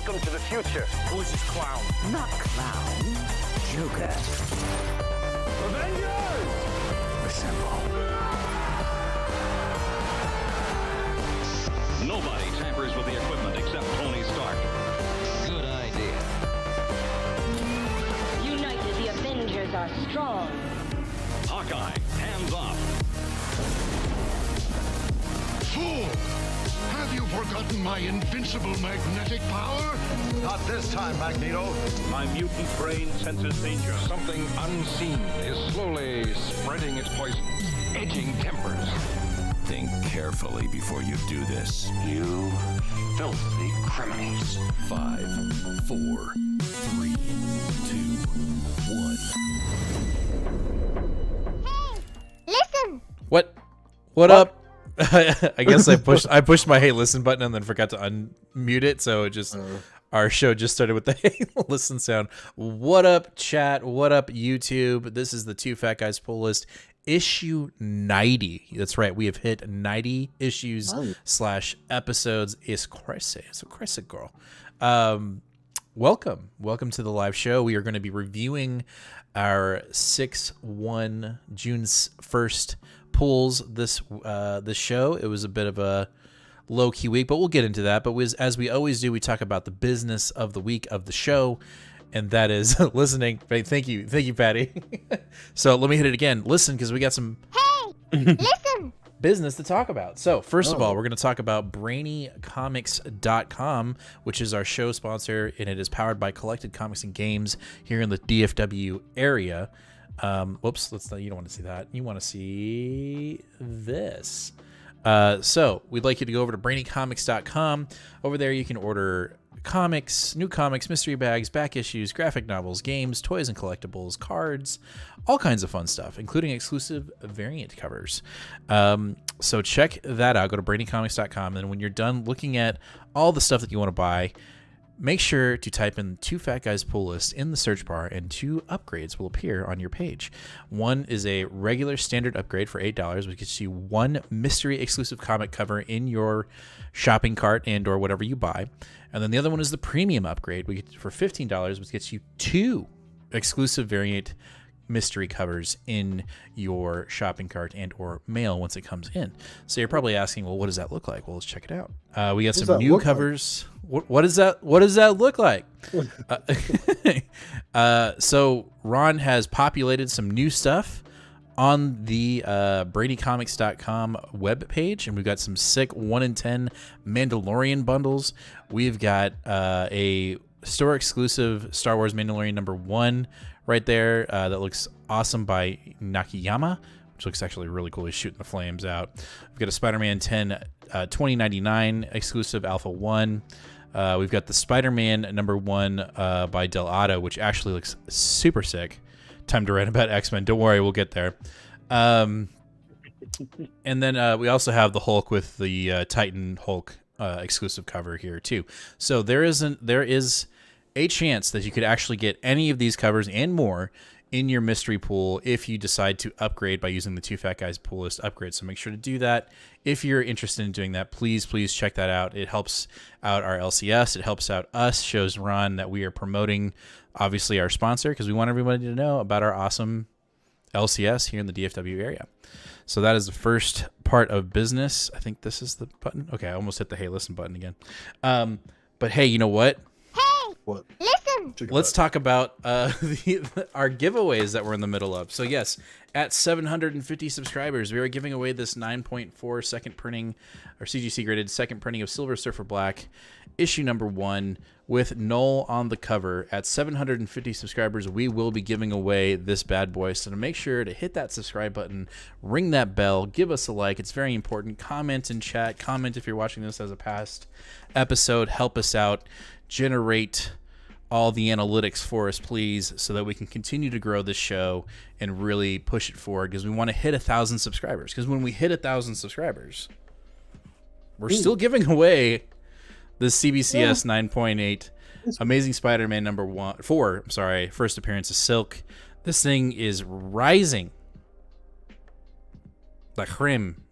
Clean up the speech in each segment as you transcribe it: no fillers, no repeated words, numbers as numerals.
Welcome to the future. Who's this clown? Not clown. Joker. Avengers! Assemble. Nobody tampers with the equipment except Tony Stark. Good idea. United, the Avengers are strong. Hawkeye, hands off. Fool! Have you forgotten my invincible magnetic power? Not this time, Magneto. My mutant brain senses danger. Something unseen is slowly spreading its poison, edging tempers. Think carefully before you do this. You filthy criminals. 5, 4, 3, 2, 1. Listen. What up? I guess I pushed my hey listen button and then forgot to unmute it, so it just our show just started with the hey listen sound. What up, chat? What up, YouTube? This is the Two Fat Guys Pull List, issue 90. That's right, we have hit 90 issues / episodes. It's crazy. It's a crazy girl. Welcome to the live show. We are going to be reviewing our 6/1 June 1st pulls this show. It was a bit of a low-key week, but we'll get into that. But as we always do, we talk about the business of the week of the show, and that is listening. Thank you, Patty. So let me hit it again. Listen, because we got some Listen. business to talk about. So first of all, we're going to talk about BrainyComics.com, which is our show sponsor, and it is powered by Collected Comics and Games here in the DFW area. Whoops, you don't want to see that. You want to see this. So we'd like you to go over to BrainyComics.com. Over there, you can order comics, new comics, mystery bags, back issues, graphic novels, games, toys and collectibles, cards, all kinds of fun stuff, including exclusive variant covers. So check that out. Go to BrainyComics.com, and when you're done looking at all the stuff that you want to buy, make sure to type in Two Fat Guys Pull List in the search bar, and 2 upgrades will appear on your page. One is a regular standard upgrade for $8, which gets you 1 mystery exclusive comic cover in your shopping cart and or whatever you buy. And then the other one is the premium upgrade for $15, which gets you 2 exclusive variant mystery covers in your shopping cart and or mail once it comes in. So you're probably asking, well, what does that look like? Well, let's check it out. We got some new covers. Like? What does that look like? So Ron has populated some new stuff on the BradyComics.com web page, and we've got some sick 1 in 10 Mandalorian bundles. We've got a store exclusive Star Wars Mandalorian #1 right there that looks awesome by Nakayama, which looks actually really cool. He's shooting the flames out. We've got a Spider-Man 10 2099 exclusive Alpha 1. We've got the Spider-Man #1 by Del Otto, which actually looks super sick. Time to write about X-Men. Don't worry, we'll get there. And then we also have the Hulk with the Titan Hulk exclusive cover here too. So there is a chance that you could actually get any of these covers and more in your mystery pool if you decide to upgrade by using the Two Fat Guys Pull List upgrade. So make sure to do that. If you're interested in doing that, please check that out. It helps out our LCS. It helps out us, shows Ron that we are promoting, obviously, our sponsor, because we want everybody to know about our awesome LCS here in the DFW area. So that is the first part of business. I think this is the button. Okay, I almost hit the hey listen button again. But hey, you know what? What? Listen. Let's talk about our giveaways that we're in the middle of. So yes, at 750 subscribers, we are giving away this 9.4 second printing, or CGC graded second printing of Silver Surfer Black, issue #1 with Null on the cover. At 750 subscribers, we will be giving away this bad boy. So to make sure to hit that subscribe button, ring that bell, give us a like. It's very important. Comment in chat. Comment if you're watching this as a past episode. Help us out. Generate all the analytics for us, please, so that we can continue to grow this show and really push it forward, because we want to hit 1,000 subscribers. Because when we hit 1,000 subscribers, we're still giving away the CBCS 9.8 Amazing Spider-Man #4. First appearance of Silk. This thing is rising like cream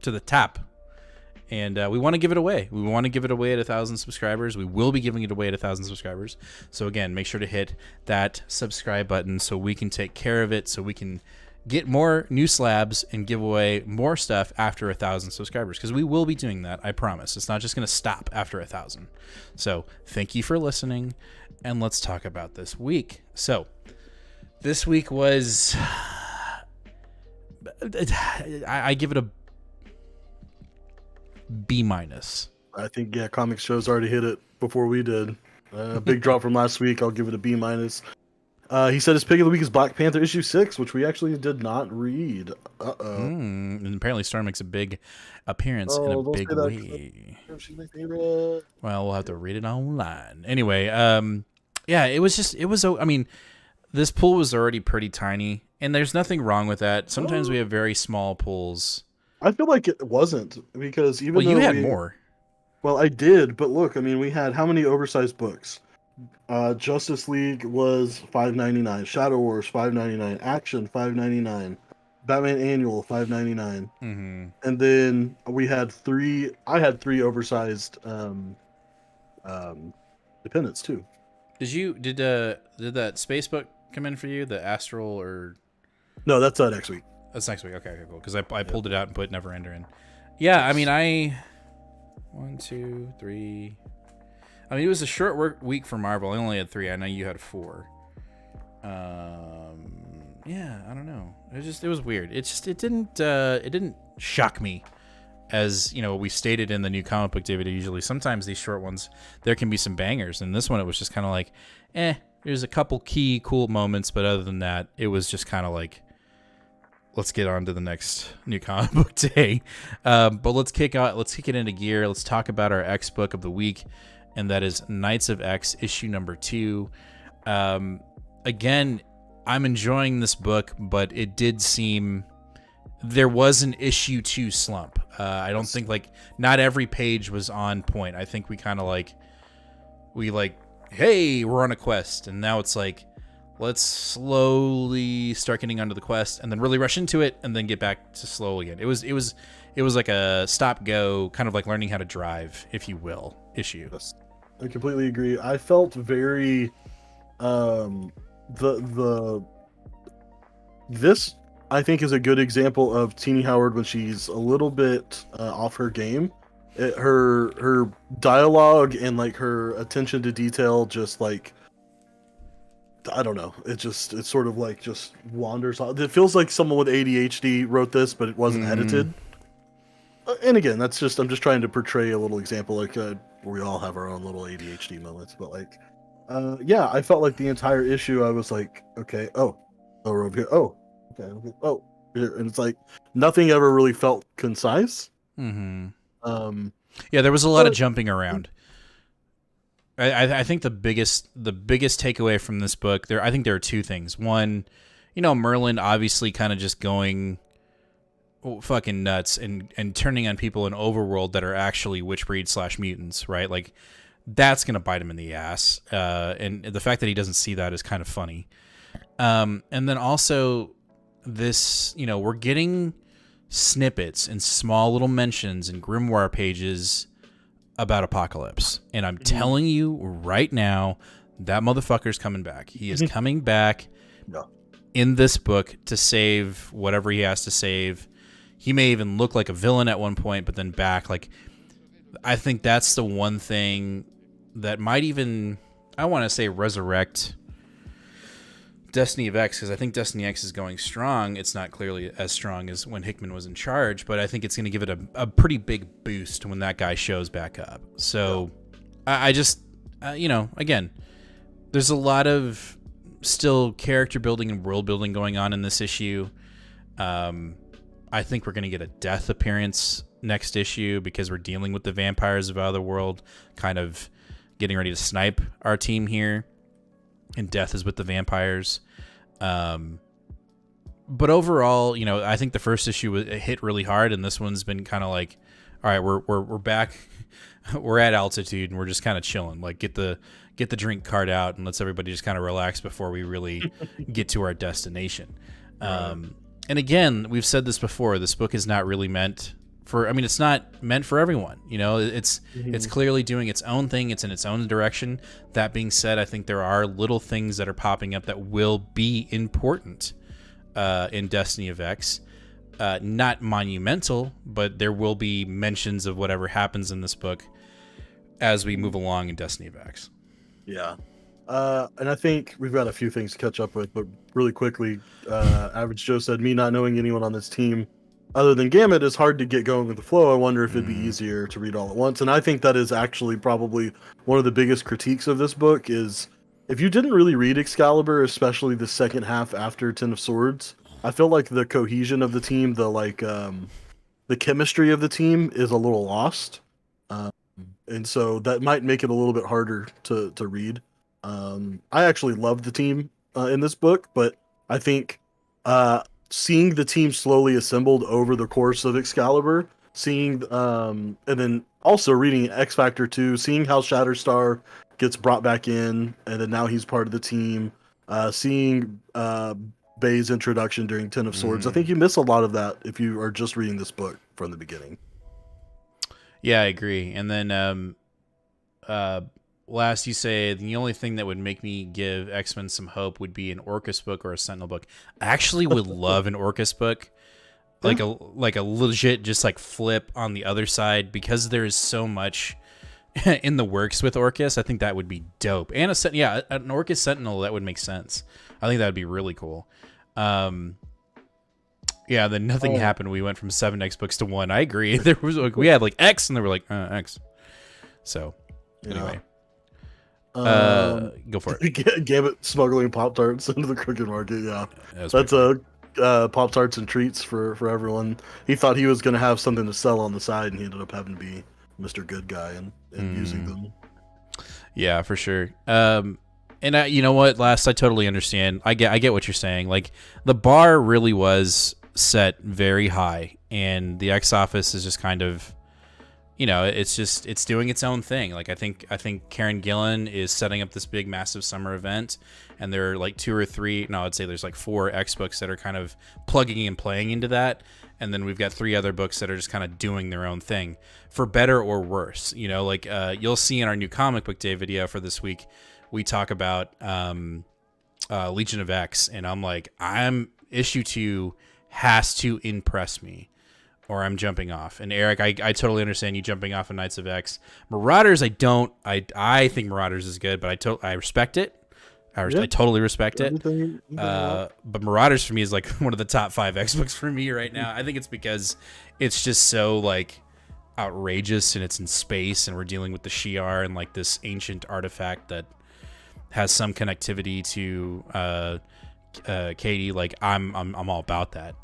to the top. And we want to give it away. We want to give it away at 1,000 subscribers. We will be giving it away at 1,000 subscribers. So again, make sure to hit that subscribe button so we can take care of it, so we can get more new slabs and give away more stuff after 1,000 subscribers. Because we will be doing that, I promise. It's not just going to stop after 1,000. So thank you for listening, and let's talk about this week. So this week was... I give it a B-. I think, yeah, Comic Show's already hit it before we did. Big drop from last week. I'll give it a B-. He said his pick of the week is Black Panther issue 6, which we actually did not read. And apparently Storm makes a big appearance in a big way. She's my favorite. Well, we'll have to read it online. Anyway, yeah, I mean, this pool was already pretty tiny, and there's nothing wrong with that. Sometimes we have very small pools. I feel like it wasn't, because even though you had more. Well, I did, but look, I mean, we had how many oversized books? Justice League was $5.99, Shadow Wars $5.99, Action $5.99, Batman Annual $5.99, and then we had three. I had three oversized Dependents too. Did that space book come in for you? The Astral or? No, that's next week. That's next week. Okay, cool. Because I pulled it out and put Neverender in. Yeah, I mean, 1, 2, 3. I mean, it was a short week for Marvel. I only had 3. I know you had 4. Yeah, I don't know. It was weird. It didn't shock me, as you know, we stated in the new comic book DVD. Usually, sometimes these short ones, there can be some bangers, and this one it was just kind of like, there's a couple key cool moments, but other than that, it was just kind of like, let's get on to the next new comic book day. But let's kick it into gear. Let's talk about our X book of the week, and that is Knights of X issue number 2. Again, I'm enjoying this book, but it did seem there was an issue 2 slump. I don't think, like, not every page was on point. I think we kind of hey, we're on a quest, and now it's like, let's slowly start getting onto the quest and then really rush into it and then get back to slow again. It was like a stop go, kind of like learning how to drive, if you will, issue. Yes, I completely agree. I felt very this I think is a good example of Teenie Howard when she's a little bit off her game. Her dialogue and like her attention to detail just like, I don't know. It sort of like just wanders off. It feels like someone with ADHD wrote this, but it wasn't edited. And again, I'm just trying to portray a little example. Like we all have our own little ADHD moments, but like, yeah, I felt like the entire issue, I was like, okay, we're over here. Oh, okay, oh, here. And it's like nothing ever really felt concise. Yeah, there was a lot of jumping around. I think the biggest takeaway from this book, I think there are 2 things. One, Merlin obviously kind of just going fucking nuts and turning on people in Overworld that are actually Witchbreed / mutants, right? Like, that's going to bite him in the ass. And the fact that he doesn't see that is kind of funny. And then also this, we're getting snippets and small little mentions and grimoire pages about Apocalypse, and I'm telling you right now, that motherfucker's coming back. He is coming back in this book to save whatever he has to save. He may even look like a villain at one point, but then back. Like, I think that's the one thing that might even, I want to say, resurrect Destiny of X, because I think Destiny X is going strong. It's not clearly as strong as when Hickman was in charge, but I think it's going to give it a pretty big boost when that guy shows back up. So I just, again, there's a lot of still character building and world building going on in this issue. I think we're going to get a Death appearance next issue because we're dealing with the vampires of Otherworld, kind of getting ready to snipe our team here. And Death is with the vampires. But overall, I think the first issue hit really hard, and this one's been kind of like, all right, we're back, we're at altitude, and we're just kind of chilling. Like, get the drink cart out, and let's everybody just kind of relax before we really get to our destination. And again, we've said this before. This book is not really meant for. I mean, it's not meant for everyone. You know, it's clearly doing its own thing. It's in its own direction. That being said, I think there are little things that are popping up that will be important in Destiny of X. Not monumental, but there will be mentions of whatever happens in this book as we move along in Destiny of X. Yeah. And I think we've got a few things to catch up with, but really quickly, Average Joe said, me not knowing anyone on this team other than Gambit is hard to get going with the flow. I wonder if it'd be easier to read all at once. And I think that is actually probably one of the biggest critiques of this book is if you didn't really read Excalibur, especially the second half after Ten of Swords, I feel like the cohesion of the team, the chemistry of the team is a little lost. And so that might make it a little bit harder to read. I actually love the team in this book, but I think seeing the team slowly assembled over the course of Excalibur, seeing and then also reading X Factor 2, seeing how Shatterstar gets brought back in, and then now he's part of the team, seeing Bay's introduction during Ten of Swords. I think you miss a lot of that if you are just reading this book from the beginning. Yeah, I agree. And then last, you say the only thing that would make me give X-Men some hope would be an Orcus book or a Sentinel book. I actually would love an Orcus book, like a legit just like flip on the other side, because there is so much in the works with Orcus. I think that would be dope. And an Orcus Sentinel, that would make sense. I think that would be really cool. Yeah, then nothing happened. We went from 7 X books to 1. I agree. There was we had like X, and they were like X. So anyway, go for it. Gambit smuggling Pop-Tarts into the crooked market. Yeah, that's Pop-Tarts and treats for everyone. He thought he was going to have something to sell on the side, and he ended up having to be Mr. Good Guy and using them. Yeah, for sure. And you know what, Last, I totally understand. I get what you're saying. Like, the bar really was set very high, and the X Office is just kind of, it's doing its own thing. Like, I think Karen Gillan is setting up this big, massive summer event, and there are like 2 or 3. No, I'd say there's like 4 X books that are kind of plugging and playing into that, and then we've got 3 other books that are just kind of doing their own thing, for better or worse. You'll see in our new comic book day video for this week, we talk about Legion of X, and I'm like, issue 2 has to impress me, or I'm jumping off. And Eric, I totally understand you jumping off of Knights of X. Marauders, I don't. I think Marauders is good, but I respect it. I totally respect it. But Marauders for me is like one of the top 5 X books for me right now. I think it's because it's just so like outrageous, and it's in space, and we're dealing with the Shi'ar and like this ancient artifact that has some connectivity to Katie. Like, I'm all about that.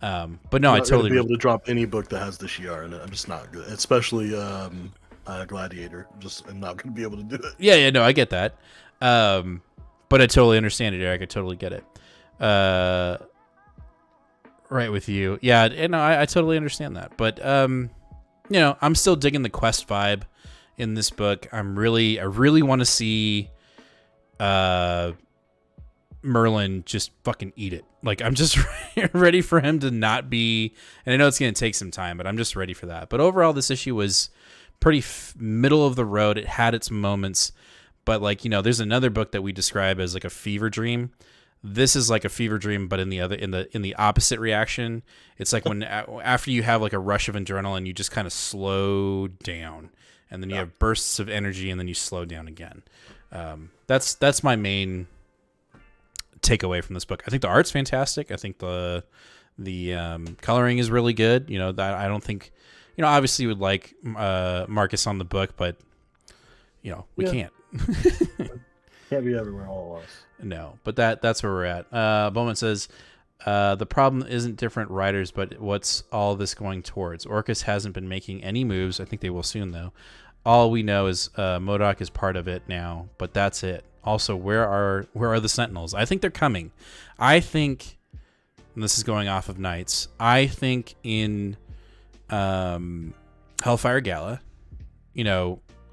But no, I totally be able to drop any book that has the Shi'ar in it. I'm just not good, especially Gladiator. I'm not going to be able to do it. Yeah, no, I get that. But I totally understand it, Eric. I totally get it. Right with you. Yeah, and I totally understand that. But I'm still digging the quest vibe in this book. I really want to see Merlin just fucking eat it. Like, I'm just ready for him to not be, and I know it's going to take some time, but I'm just ready for that. But overall, this issue was pretty middle of the road. It had its moments, but like, there's another book that we describe as like a fever dream. This is like a fever dream, but in the opposite reaction. It's like when after you have like a rush of adrenaline, you just kind of slow down, and then you have bursts of energy, and then you slow down again. That's my main takeaway from this book. I think the art's fantastic. I think the coloring is really good. That I don't think, obviously you would like Marcus on the book, but we can't. Can't be everywhere all at once. No, but that's where we're at. Bowman says the problem isn't different writers, but what's all this going towards? Orcus hasn't been making any moves. I think they will soon, though. All we know is MODOK is part of it now, but that's it. Also, where are the Sentinels? I think they're coming. I think, and this is going off of Knights, I think in Hellfire Gala,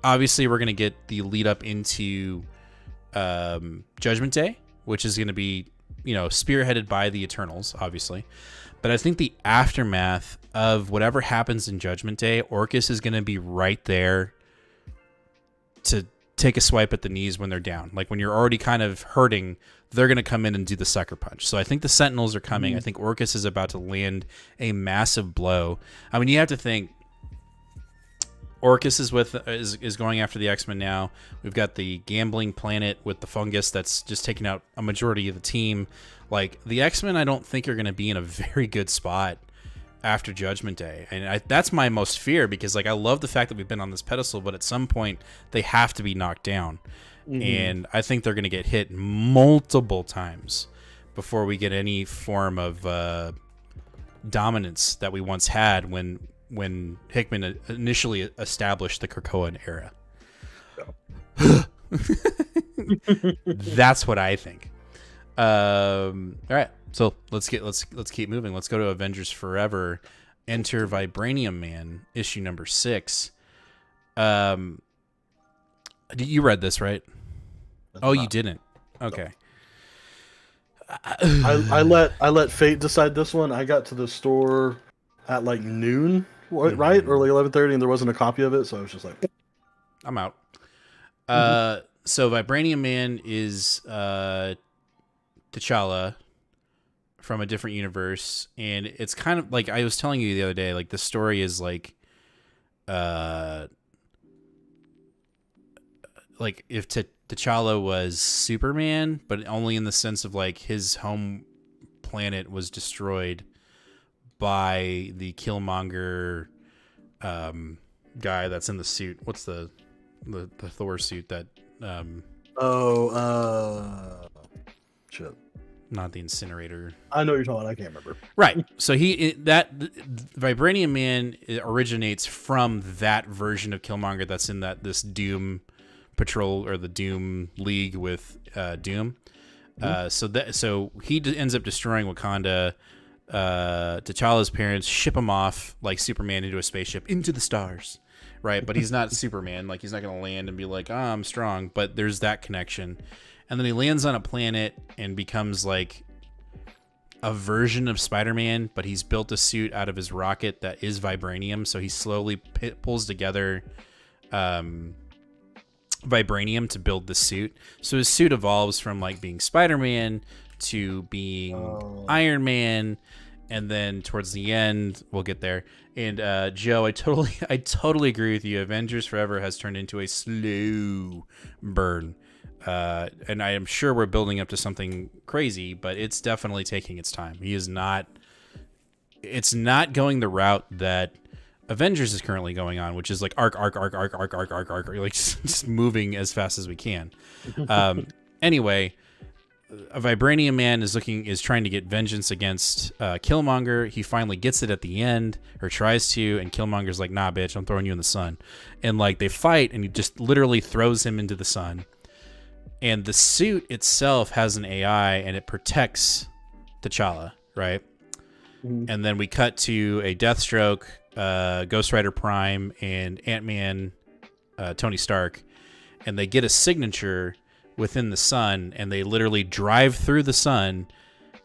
obviously we're going to get the lead up into Judgment Day, which is going to be, spearheaded by the Eternals, obviously. But I think the aftermath of whatever happens in Judgment Day, Orcus is going to be right there to take a swipe at the knees when they're down. Like when you're already kind of hurting, they're going to come in and do the sucker punch. So I think the Sentinels are coming. I think Orcus is about to land a massive blow. I mean, you have to think Orcus is going after the X-Men now. We've got the gambling planet with the fungus that's just taking out a majority of the team. Like the X-Men, I don't think are going to be in a very good spot after Judgment Day, and that's my most fear, because like I love the fact that we've been on this pedestal, but at some point they have to be knocked down, and I think they're going to get hit multiple times before we get any form of dominance that we once had when Hickman initially established the Krakoan era. That's what I think. All right. So let's keep moving. Let's go to Avengers Forever. Enter Vibranium Man, issue number 6. You read this, right? You didn't. Okay. I let fate decide this one. I got to the store at like noon, right, or like 11:30, and there wasn't a copy of it, so I was just like, I'm out. So Vibranium Man is T'Challa from a different universe, and it's kind of like I was telling you the other day, like the story is like if T'Challa was Superman, but only in the sense of like his home planet was destroyed by the Killmonger guy that's in the suit. What's the Thor suit that shit. Not the incinerator. I know what you're talking about. I can't remember. Right. So Vibranium Man originates from that version of Killmonger that's in this Doom Patrol or the Doom League with Doom. So he ends up destroying Wakanda. T'Challa's parents ship him off like Superman into a spaceship into the stars. Right. But he's not Superman. Like he's not going to land and be like, I'm strong. But there's that connection. And then he lands on a planet and becomes like a version of Spider-Man, but he's built a suit out of his rocket that is vibranium. So he slowly pulls together vibranium to build the suit. So his suit evolves from like being Spider-Man to being Iron Man. And then towards the end, we'll get there. And Joe, I totally agree with you. Avengers Forever has turned into a slow burn. And I am sure we're building up to something crazy, but it's definitely taking its time. It's not going the route that Avengers is currently going on, which is like arc, like just moving as fast as we can. Anyway, a Vibranium Man is trying to get vengeance against Killmonger. He finally gets it at the end, or tries to, and Killmonger's like, nah, bitch, I'm throwing you in the sun. And like they fight, and he just literally throws him into the sun. And the suit itself has an AI, and it protects T'Challa, right? And then we cut to a Deathstroke, Ghost Rider Prime, and Ant-Man, Tony Stark, and they get a signature within the sun, and they literally drive through the sun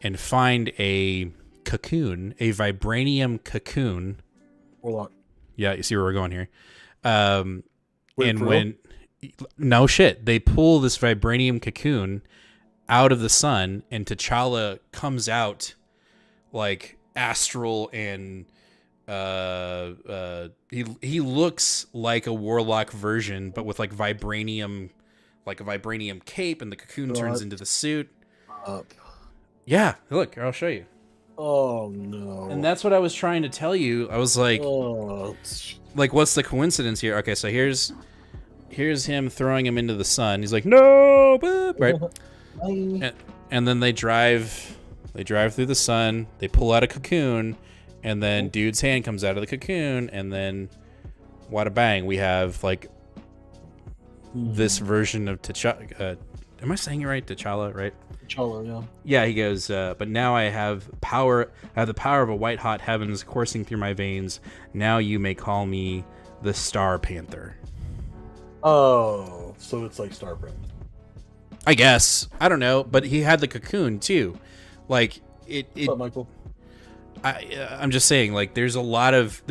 and find a cocoon, a vibranium cocoon. Warlock. Yeah, you see where we're going here. No shit, they pull this vibranium cocoon out of the sun, and T'Challa comes out like astral, and he looks like a Warlock version, but with like vibranium, like a vibranium cape, and the cocoon turns into the suit. Yeah, look, I'll show you. Oh no! And that's what I was trying to tell you. I was like, like, what's the coincidence here? Okay, so here's him throwing him into the sun. He's like, no, boop, right? And then they drive through the sun. They pull out a cocoon, and then dude's hand comes out of the cocoon, and then wada bang, we have like this version of T'Challa. Am I saying it right? T'Challa, right? T'Challa, yeah. Yeah, he goes, but now I have power. I have the power of a white hot heavens coursing through my veins. Now you may call me the Star Panther. Oh, so it's like Starbrand. I guess. I don't know, but he had the cocoon too. Like it What's up, Michael? I'm just saying, like, there's a lot of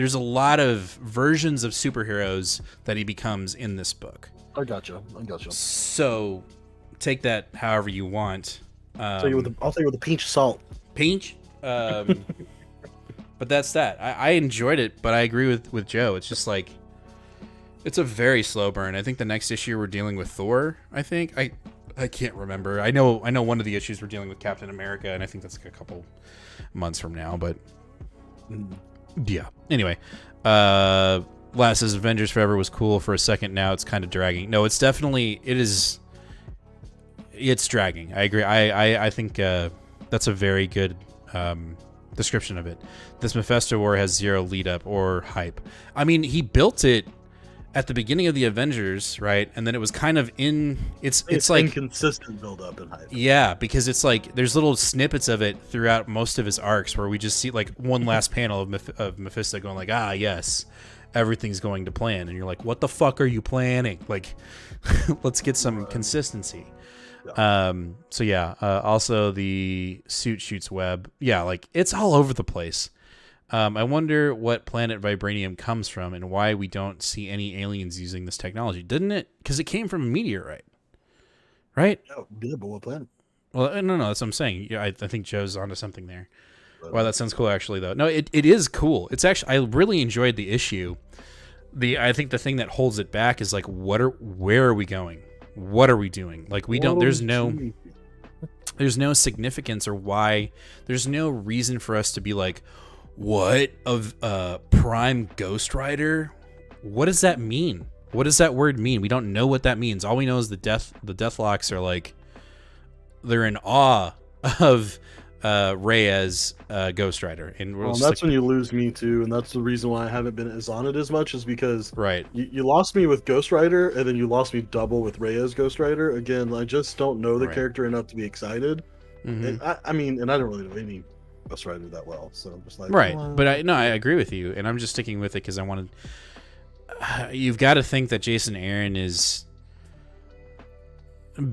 versions of superheroes that he becomes in this book. I gotcha. So take that however you want. I'll take it with a pinch of salt. Pinch. But that's that. I enjoyed it, but I agree with Joe. It's just like, it's a very slow burn. I think the next issue we're dealing with Thor. I think I can't remember. I know one of the issues we're dealing with Captain America, and I think that's like a couple months from now. But yeah. Anyway, last as Avengers Forever was cool for a second. Now it's kind of dragging. No, it's definitely it's dragging. I agree. I think that's a very good description of it. This Mephisto War has zero lead up or hype. I mean, he built it at the beginning of the Avengers, right? And then it was kind of it's like inconsistent build up and hype. Yeah, because it's like there's little snippets of it throughout most of his arcs where we just see like one last panel of Mephisto going like, ah, yes, everything's going to plan, and you're like, what the fuck are you planning? Like, let's get some consistency. Yeah. So yeah. Also, the suit shoots web. Yeah, like it's all over the place. I wonder what planet vibranium comes from and why we don't see any aliens using this technology. Didn't it? Because it came from a meteorite, right? Yeah, but what planet? Well, no, that's what I'm saying. Yeah, I think Joe's onto something there. Wow, that sounds cool, actually, though. No, it is cool. It's actually, I really enjoyed the issue. I think the thing that holds it back is like, where are we going? What are we doing? Like, there's no significance or why. There's no reason for us to be like, what of Prime Ghost Rider? What does that mean? What does that word mean? We don't know what that means. All we know is the Deathlocks are like, they're in awe of Ray as Ghost Rider, and that's like, when you lose me too, and that's the reason why I haven't been as on it as much, is because you lost me with Ghost Rider, and then you lost me double with Ray as Ghost Rider. Again, I just don't know the character enough to be excited. And I mean, and I don't really know any Ghost Rider that well, so I'm just like, but I agree with you, and I'm just sticking with it because I wanted. You've got to think that Jason Aaron is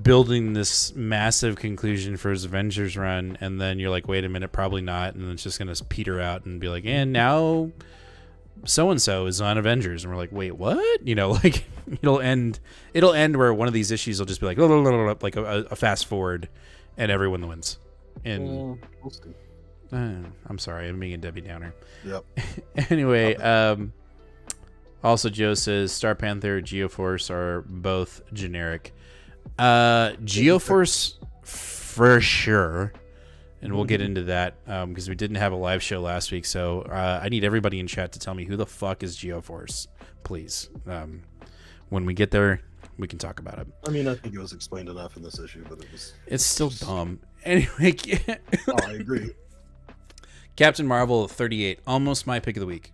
building this massive conclusion for his Avengers run, and then you're like, wait a minute, probably not, and then it's just gonna peter out and be like, and now so and so is on Avengers, and we're like, wait, what? You know, like it'll end where one of these issues will just be like, like a fast forward, and everyone wins. And we'll see. I'm sorry, I'm being a Debbie Downer. Yep. Anyway, also Joe says Star Panther, Geoforce are both generic. Geoforce for sure, and we'll get into that because we didn't have a live show last week, so I need everybody in chat to tell me who the fuck is Geoforce, please. When we get there, we can talk about it. I mean, I think it was explained enough in this issue, but it's still dumb. Anyway, I agree. Captain Marvel 38, almost my pick of the week.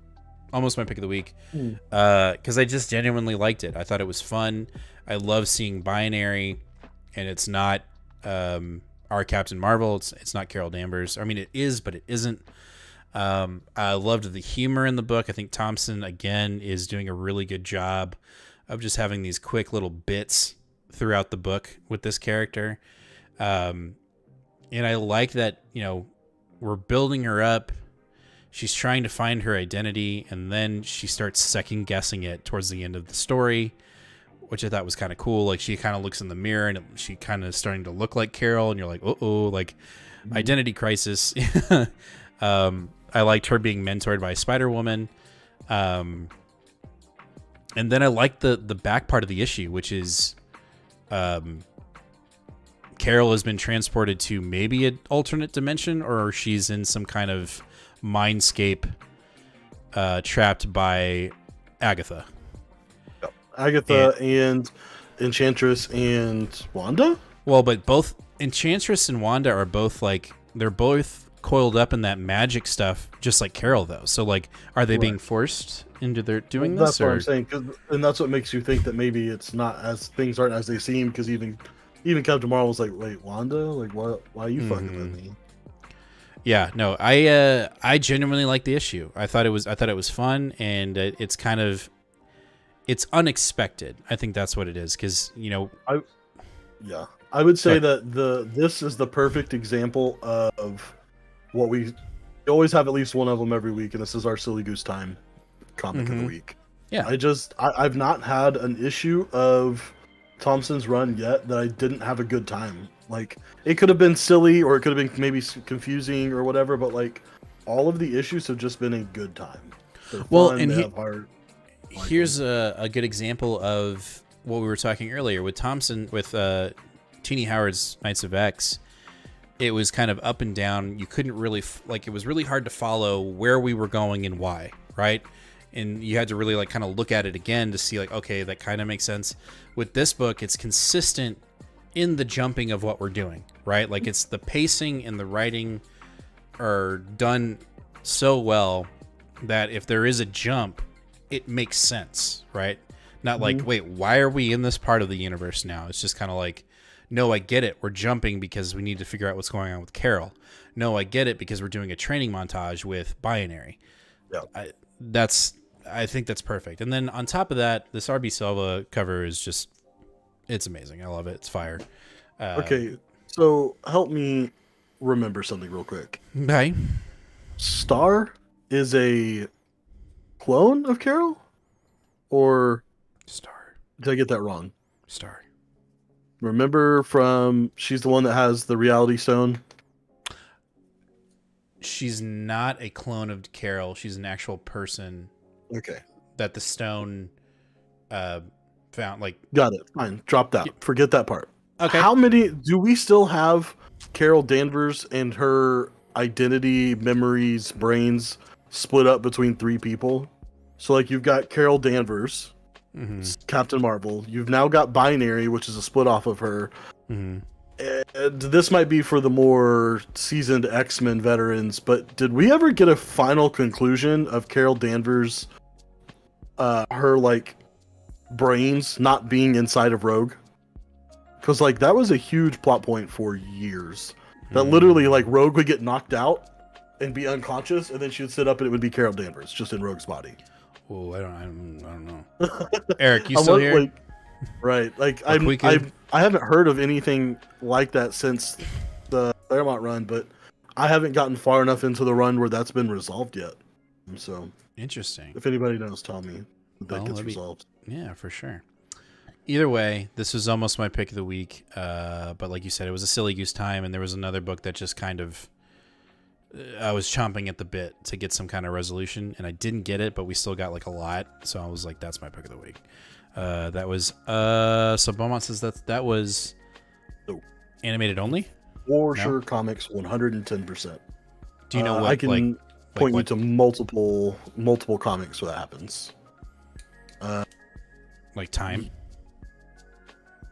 Because I just genuinely liked it. I thought it was fun. I love seeing Binary, and it's not our Captain Marvel. It's not Carol Danvers. I mean, it is, but it isn't. I loved the humor in the book. I think Thompson, again, is doing a really good job of just having these quick little bits throughout the book with this character. And I like that, we're building her up. She's trying to find her identity, and then she starts second guessing it towards the end of the story, which I thought was kind of cool. Like, she kind of looks in the mirror and she kind of starting to look like Carol, and you're like, like identity crisis. I liked her being mentored by Spider-Woman. And then I liked the back part of the issue, which is Carol has been transported to maybe an alternate dimension, or she's in some kind of mindscape trapped by Agatha. And Enchantress and Wanda? Well, but both Enchantress and Wanda are both like, they're both coiled up in that magic stuff, just like Carol, though. So, like, are they being forced into their doing this? That's what I'm saying, and that's what makes you think that maybe it's not as, things aren't as they seem, because even Captain Marvel was like, wait, Wanda? Like, why are you fucking with me? Yeah, no, I genuinely liked the issue. I thought it was fun, and it's kind of, it's unexpected. I think that's what it is, because I would say that this is the perfect example of what we You always have at least one of them every week, and this is our Silly Goose Time comic of the week. Yeah. I've not had an issue of Thompson's run yet that I didn't have a good time. Like, it could have been silly, or it could have been maybe confusing or whatever, but like, all of the issues have just been a good time. They're fun, and they have heart. Here's a good example of what we were talking earlier with Thompson, with Teeny Howard's Knights of X. It was kind of up and down. You couldn't really it was really hard to follow where we were going and why, right? And you had to really like kind of look at it again to see like, okay, that kind of makes sense. With this book, it's consistent in the jumping of what we're doing, right? Like, it's the pacing and the writing are done so well that if there is a jump, it makes sense, right? Not like, wait, why are we in this part of the universe now? It's just kind of like, no, I get it. We're jumping because we need to figure out what's going on with Carol. No, I get it because we're doing a training montage with Binary. Yeah. I think that's perfect. And then on top of that, this RB Silva cover is just, it's amazing. I love it. It's fire. Okay, so help me remember something real quick. Okay. Star is a clone of Carol? Or Star. did I get that wrong? Star. Remember she's the one that has the reality stone? She's not a clone of Carol. She's an actual person. Okay. That the stone found. Like, got it. Fine. Drop that. Forget that part. Okay. How many do we still have Carol Danvers and her identity, memories, brains split up between 3 people? So like, you've got Carol Danvers, Captain Marvel. You've now got Binary, which is a split off of her. And this might be for the more seasoned X-Men veterans, but did we ever get a final conclusion of Carol Danvers, her like brains not being inside of Rogue? Because like, that was a huge plot point for years. That literally, like, Rogue would get knocked out and be unconscious, and then she would sit up and it would be Carol Danvers just in Rogue's body. Oh, I don't know. Eric, you still here? Like, right. Like, I haven't heard of anything like that since the Claremont run, but I haven't gotten far enough into the run where that's been resolved yet. So interesting. If anybody knows, tell me that gets resolved. Yeah, for sure. Either way, this was almost my pick of the week. But like you said, it was a Silly Goose Time, and there was another book that just kind of, I was chomping at the bit to get some kind of resolution, and I didn't get it, but we still got like a lot. So I was like, that's my pick of the week. That was so Beaumont says that was animated only. Sure, Comics 110%. Do you know what? I can point you to multiple comics where that happens. Like time.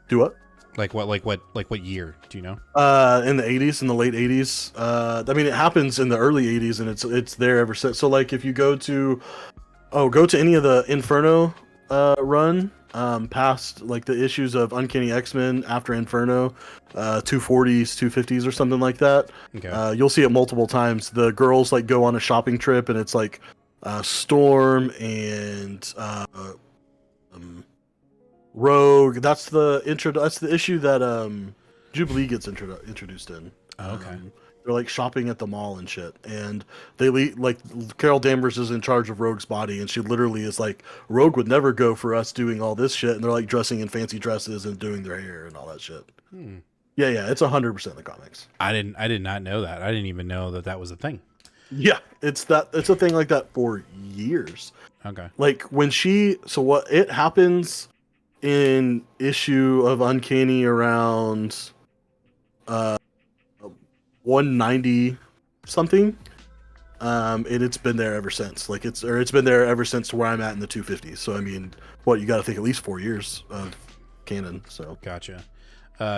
Do what? Like what year? Do you know? In the 80s, in the late 80s. I mean, it happens in the early 80s, and it's there ever since. So like, if you go to any of the Inferno run, past like the issues of Uncanny X-Men after Inferno, 240s, 250s, or something like that. Okay. You'll see it multiple times. The girls like go on a shopping trip, and it's like Storm and Rogue. That's the issue that Jubilee gets introduced in. Oh, okay. They're like shopping at the mall and shit, and they like Carol Danvers is in charge of Rogue's body, and she literally is like, Rogue would never go for us doing all this shit, and they're like dressing in fancy dresses and doing their hair and all that shit. Yeah, it's 100% in the comics. I did not know that. I didn't even know that was a thing. Yeah, it's a thing like that for years. Okay. Like what it happens in issue of Uncanny around 190 something, and it's been there ever since. Like it's been there ever since where I'm at in the 250s. So I mean, you got to think at least 4 years of canon. So gotcha.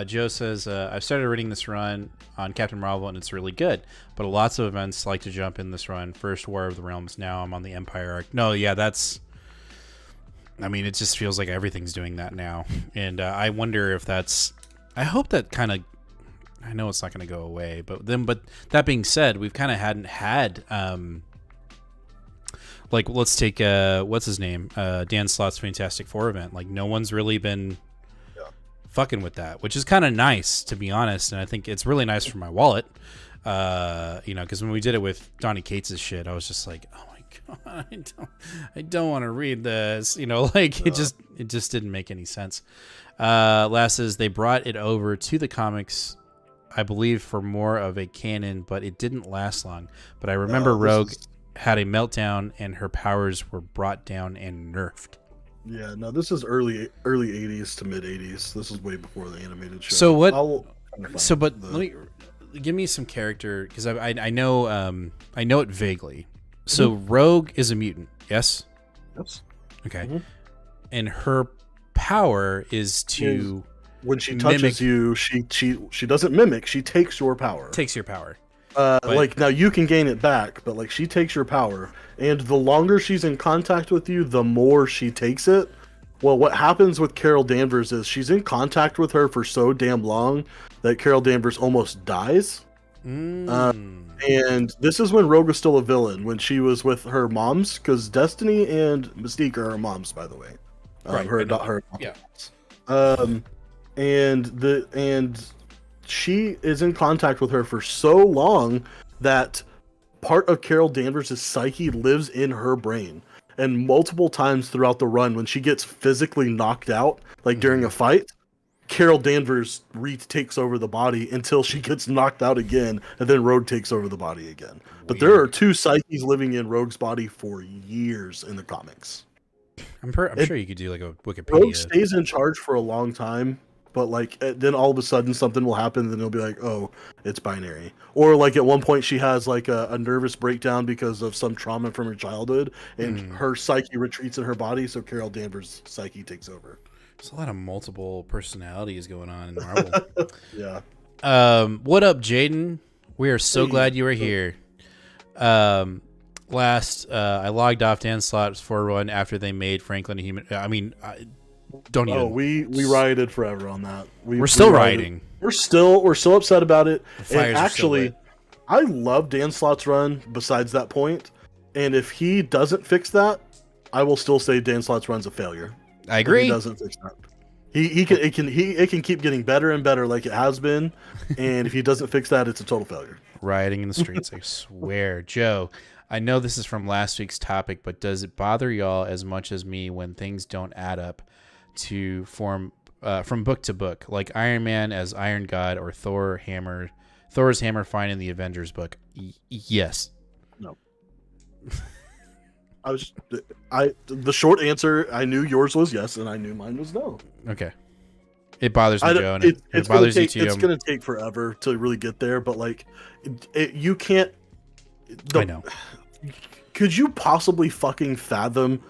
Joe says, I've started reading this run on Captain Marvel, and it's really good, but lots of events like to jump in this run. First War of the Realms, now I'm on the Empire arc. No, yeah, it just feels like everything's doing that now. And I wonder if I hope that kind of, I know it's not going to go away, but that being said, we've kind of hadn't had, like, let's take, what's his name? Dan Slott's Fantastic Four event. Like, no one's really been fucking with that, which is kind of nice, to be honest. And I think it's really nice for my wallet. Because when we did it with Donnie Cates' shit, I was just like, oh my god, I don't want to read this. It just didn't make any sense. Last is they brought it over to the comics, I believe, for more of a canon, but it didn't last long. But I remember Rogue had a meltdown and her powers were brought down and nerfed. Yeah, no, this is early 80s to mid 80s. This is way before the animated show. So what? Let me give me some character, because I know it vaguely. So Rogue is a mutant, yes? Yes. Okay. Mm-hmm. And her power is to when she touches you, she doesn't mimic. She takes your power. Takes your power. Now you can gain it back, but she takes your power, and the longer she's in contact with you, the more she takes it. Well, what happens with Carol Danvers is she's in contact with her for so damn long that Carol Danvers almost dies. And this is when Rogue was still a villain, when she was with her moms, because Destiny and Mystique are her moms, by the way. Her yeah. And she is in contact with her for so long that part of Carol Danvers' psyche lives in her brain. And multiple times throughout the run, when she gets physically knocked out, during a fight, Carol Danvers takes over the body until she gets knocked out again, and then Rogue takes over the body again. But there are two psyches living in Rogue's body for years in the comics. I'm sure you could do a Wikipedia. Rogue stays in charge for a long time, but then all of a sudden something will happen, and then it'll be like, oh, it's binary. Or at one point she has a nervous breakdown because of some trauma from her childhood, and her psyche retreats in her body, so Carol Danvers' psyche takes over. There's a lot of multiple personalities going on in Marvel. Yeah. What up, Jaden? We are so glad you are here. I logged off Dan Slott's 4-1 after they made Franklin a human. Don't even. Oh, we rioted forever on that. We're still rioting. We're still upset about it. And actually, I love Dan Slott's run besides that point. And if he doesn't fix that, I will still say Dan Slott's run's a failure. I agree. He doesn't fix that. It can keep getting better and better like it has been, and if he doesn't fix that, it's a total failure. Rioting in the streets, I swear. Joe, I know this is from last week's topic, but does it bother y'all as much as me when things don't add up to form from book to book, like Iron Man as Iron God or Thor's hammer finding the Avengers book? Yes. No. The short answer, I knew yours was yes, and I knew mine was no. Okay. It bothers me, Joe, and it bothers you too. It's going to take forever to really get there, but you can't. I know. Could you possibly fucking fathom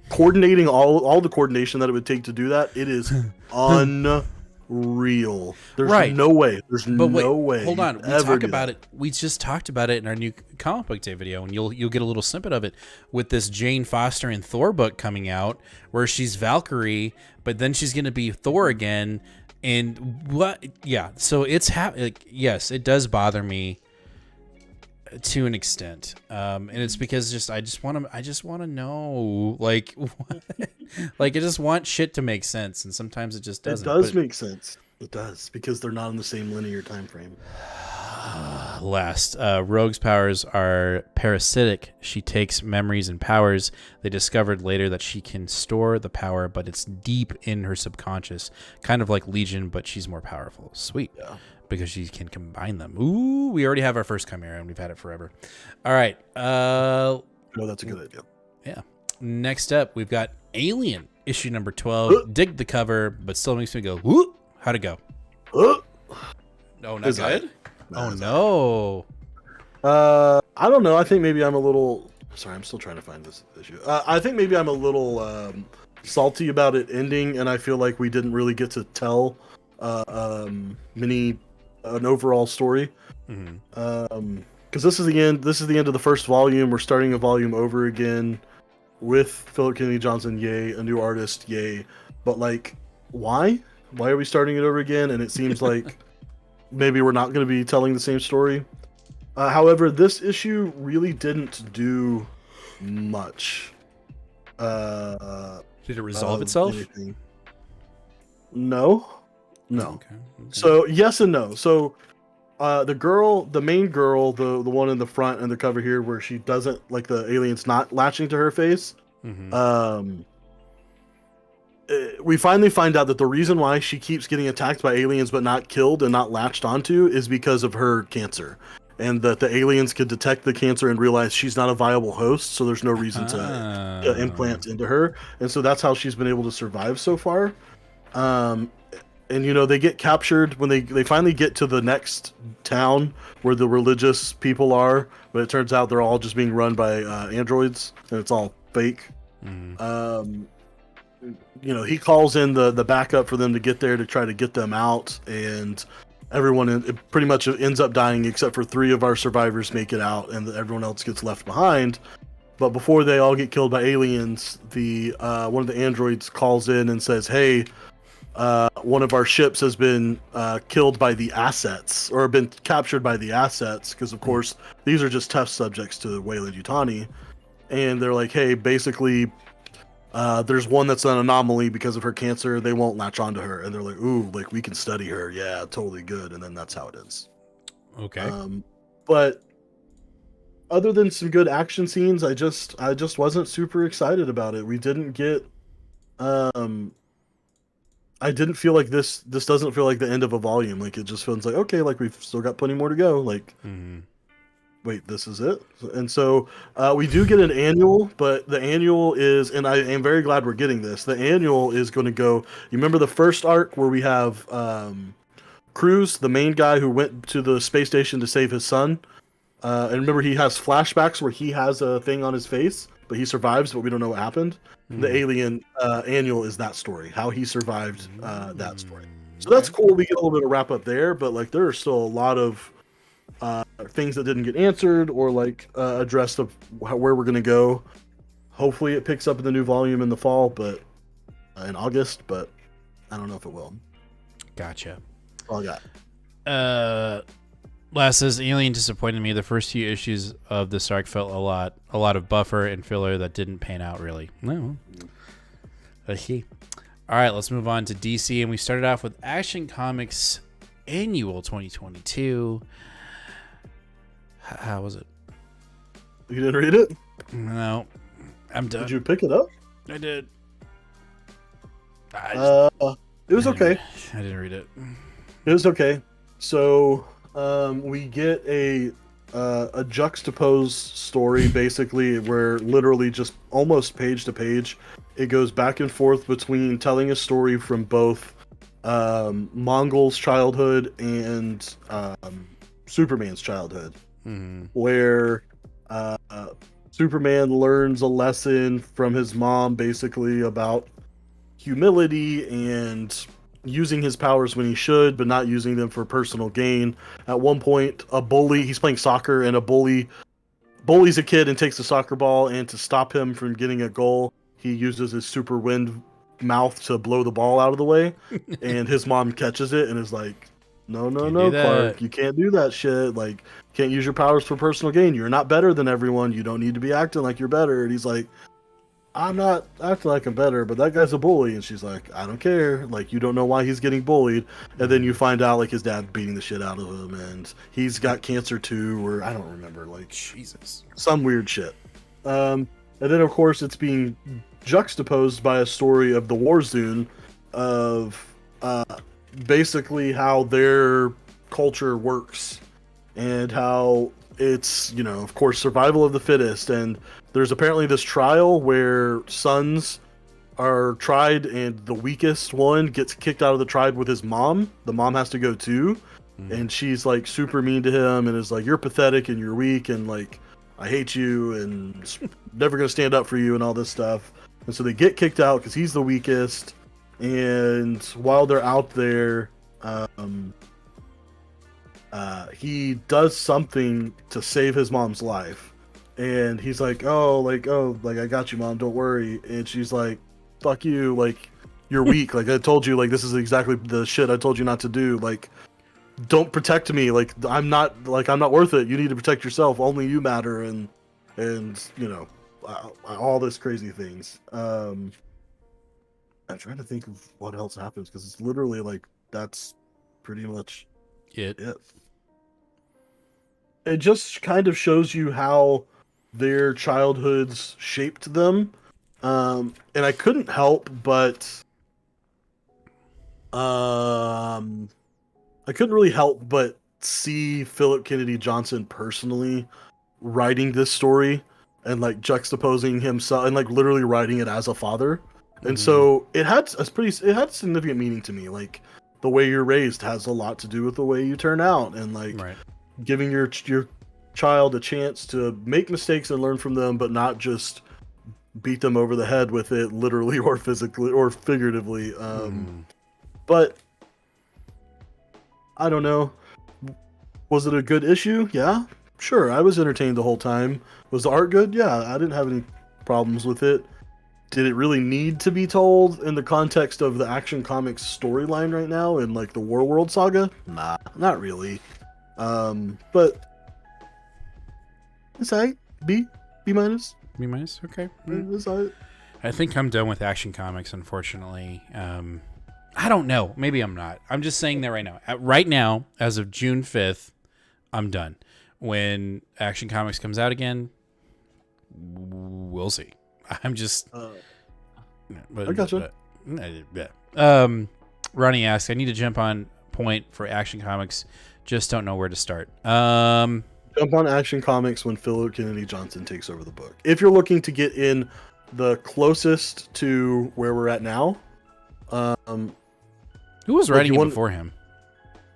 coordinating all the coordination that it would take to do that? It is unreal. There's no way. No way. Hold on. We just talked about it in our new comic book day video, and you'll get a little snippet of it with this Jane Foster and Thor book coming out, where she's Valkyrie, but then she's going to be Thor again. And what? Yeah. So it's yes, it does bother me to an extent, and it's because I just want to know, what? I just want shit to make sense, and sometimes it just doesn't. It does make sense. It does, because they're not in the same linear time frame. Rogue's powers are parasitic. She takes memories and powers. They discovered later that she can store the power, but it's deep in her subconscious, kind of like Legion, but she's more powerful. Sweet. Yeah. Because she can combine them. Ooh, we already have our first Chimera, and we've had it forever. All right. No, that's a good idea. Yeah. Next up, we've got Alien, issue number 12. Dig the cover, but still makes me go, whoop. How'd it go? Oh, not good? Oh, no. I don't know. I think maybe I'm a little... Sorry, I'm still trying to find this issue. I think maybe I'm a little salty about it ending, and I feel like we didn't really get to tell an overall story. Because this is the end of the first volume. We're starting a volume over again with Philip Kennedy Johnson, yay, a new artist, yay. But why are we starting it over again? And it seems like maybe we're not going to be telling the same story. However, this issue really didn't do much. Did it resolve itself? Anything. No. Okay. So yes and no. So the main girl, the one in the front and the cover here, where she doesn't like the aliens not latching to her face. Mm-hmm. We finally find out that the reason why she keeps getting attacked by aliens but not killed and not latched onto is because of her cancer, and that the aliens could detect the cancer and realize she's not a viable host, so there's no reason to implant into her, and so that's how she's been able to survive so far. And they get captured when they finally get to the next town where the religious people are, but it turns out they're all just being run by androids, and it's all fake. He calls in the backup for them to get there to try to get them out, and everyone it pretty much ends up dying except for 3 of our survivors make it out, and everyone else gets left behind. But before they all get killed by aliens, the one of the androids calls in and says, "Hey, one of our ships has been killed by the assets, or been captured by the assets," because of course these are just test subjects to Weyland-Yutani, and they're like, "Hey, basically, there's one that's an anomaly because of her cancer. They won't latch onto her," and they're like, "Ooh, like we can study her. Yeah, totally good." And then that's how it is. Okay. But other than some good action scenes, I just wasn't super excited about it. We didn't get. I didn't feel like this doesn't feel like the end of a volume. Like, it just feels like, okay, like we've still got plenty more to go. Like, wait, this is it? And so we do get an annual, but the annual is, and I am very glad we're getting this, the annual is going to go, you remember the first arc where we have Cruz, the main guy who went to the space station to save his son, and remember he has flashbacks where he has a thing on his face, but he survives, but we don't know what happened. The alien annual is that story, how he survived that story. So that's cool. We get a little bit of wrap up there, but like there are still a lot of things that didn't get answered or like addressed of where we're gonna go. Hopefully it picks up in the new volume in the fall, but in August, but I don't know if it will. Gotcha. All I got. Last says, Alien disappointed me. The first few issues of this arc felt a lot of buffer and filler that didn't pan out really. No. All right, let's move on to DC, and we started off with Action Comics Annual 2022. How was it? You didn't read it? No, I'm done. Did you pick it up? I did. It was okay. I didn't read it. It was okay. So we get a juxtaposed story, basically, where literally just almost page to page, it goes back and forth between telling a story from both Mongol's childhood and Superman's childhood, where Superman learns a lesson from his mom, basically about humility and using his powers when he should, but not using them for personal gain. At one point, a bully, he's playing soccer, and a bullies a kid and takes the soccer ball, and to stop him from getting a goal, he uses his super wind mouth to blow the ball out of the way, and his mom catches it and is like, no, Clark, you can't do that shit. Like, can't use your powers for personal gain. You're not better than everyone. You don't need to be acting like you're better. And he's like, I'm not acting like I'm better, but that guy's a bully. And she's like, I don't care. Like, you don't know why he's getting bullied. And then you find out, like, his dad beating the shit out of him, and he's got cancer too, or I don't remember, like, Jesus, some weird shit. And then, of course, it's being juxtaposed by a story of the Warzone of basically how their culture works and how it's, of course, survival of the fittest. And there's apparently this trial where sons are tried, and the weakest one gets kicked out of the tribe with his mom. The mom has to go too, and she's like super mean to him and is like, you're pathetic and you're weak and like I hate you and never gonna stand up for you and all this stuff. And so they get kicked out because he's the weakest. And while they're out there, he does something to save his mom's life. And he's like, oh, I got you, Mom, don't worry. And she's like, fuck you, like, you're weak. Like, I told you, like, this is exactly the shit I told you not to do. Like, don't protect me. Like, I'm not worth it. You need to protect yourself. Only you matter. And all this crazy things. I'm trying to think of what else happens because it's literally like that's pretty much It. It just kind of shows you how their childhoods shaped them, and I couldn't help but I couldn't really help but see Philip Kennedy Johnson personally writing this story and like juxtaposing himself and like literally writing it as a father. And so it had significant meaning to me. Like the way you're raised has a lot to do with the way you turn out, and like giving your child a chance to make mistakes and learn from them, but not just beat them over the head with it, literally or physically or figuratively. But I don't know. Was it a good issue? Yeah, sure. I was entertained the whole time. Was the art good? Yeah, I didn't have any problems with it. Did it really need to be told in the context of the Action Comics storyline right now in like the Warworld saga? Nah, not really. But it's alright. B minus. B minus. Okay. It's alright. I think I'm done with Action Comics, unfortunately. I don't know. Maybe I'm not. I'm just saying that right now. Right now, as of June 5th, I'm done. When Action Comics comes out again, we'll see. I'm just. I gotcha. Ronnie asks, I need to jump on point for Action Comics. Just don't know where to start. Jump on Action Comics when Philip Kennedy Johnson takes over the book. If you're looking to get in the closest to where we're at now, who was writing it before him?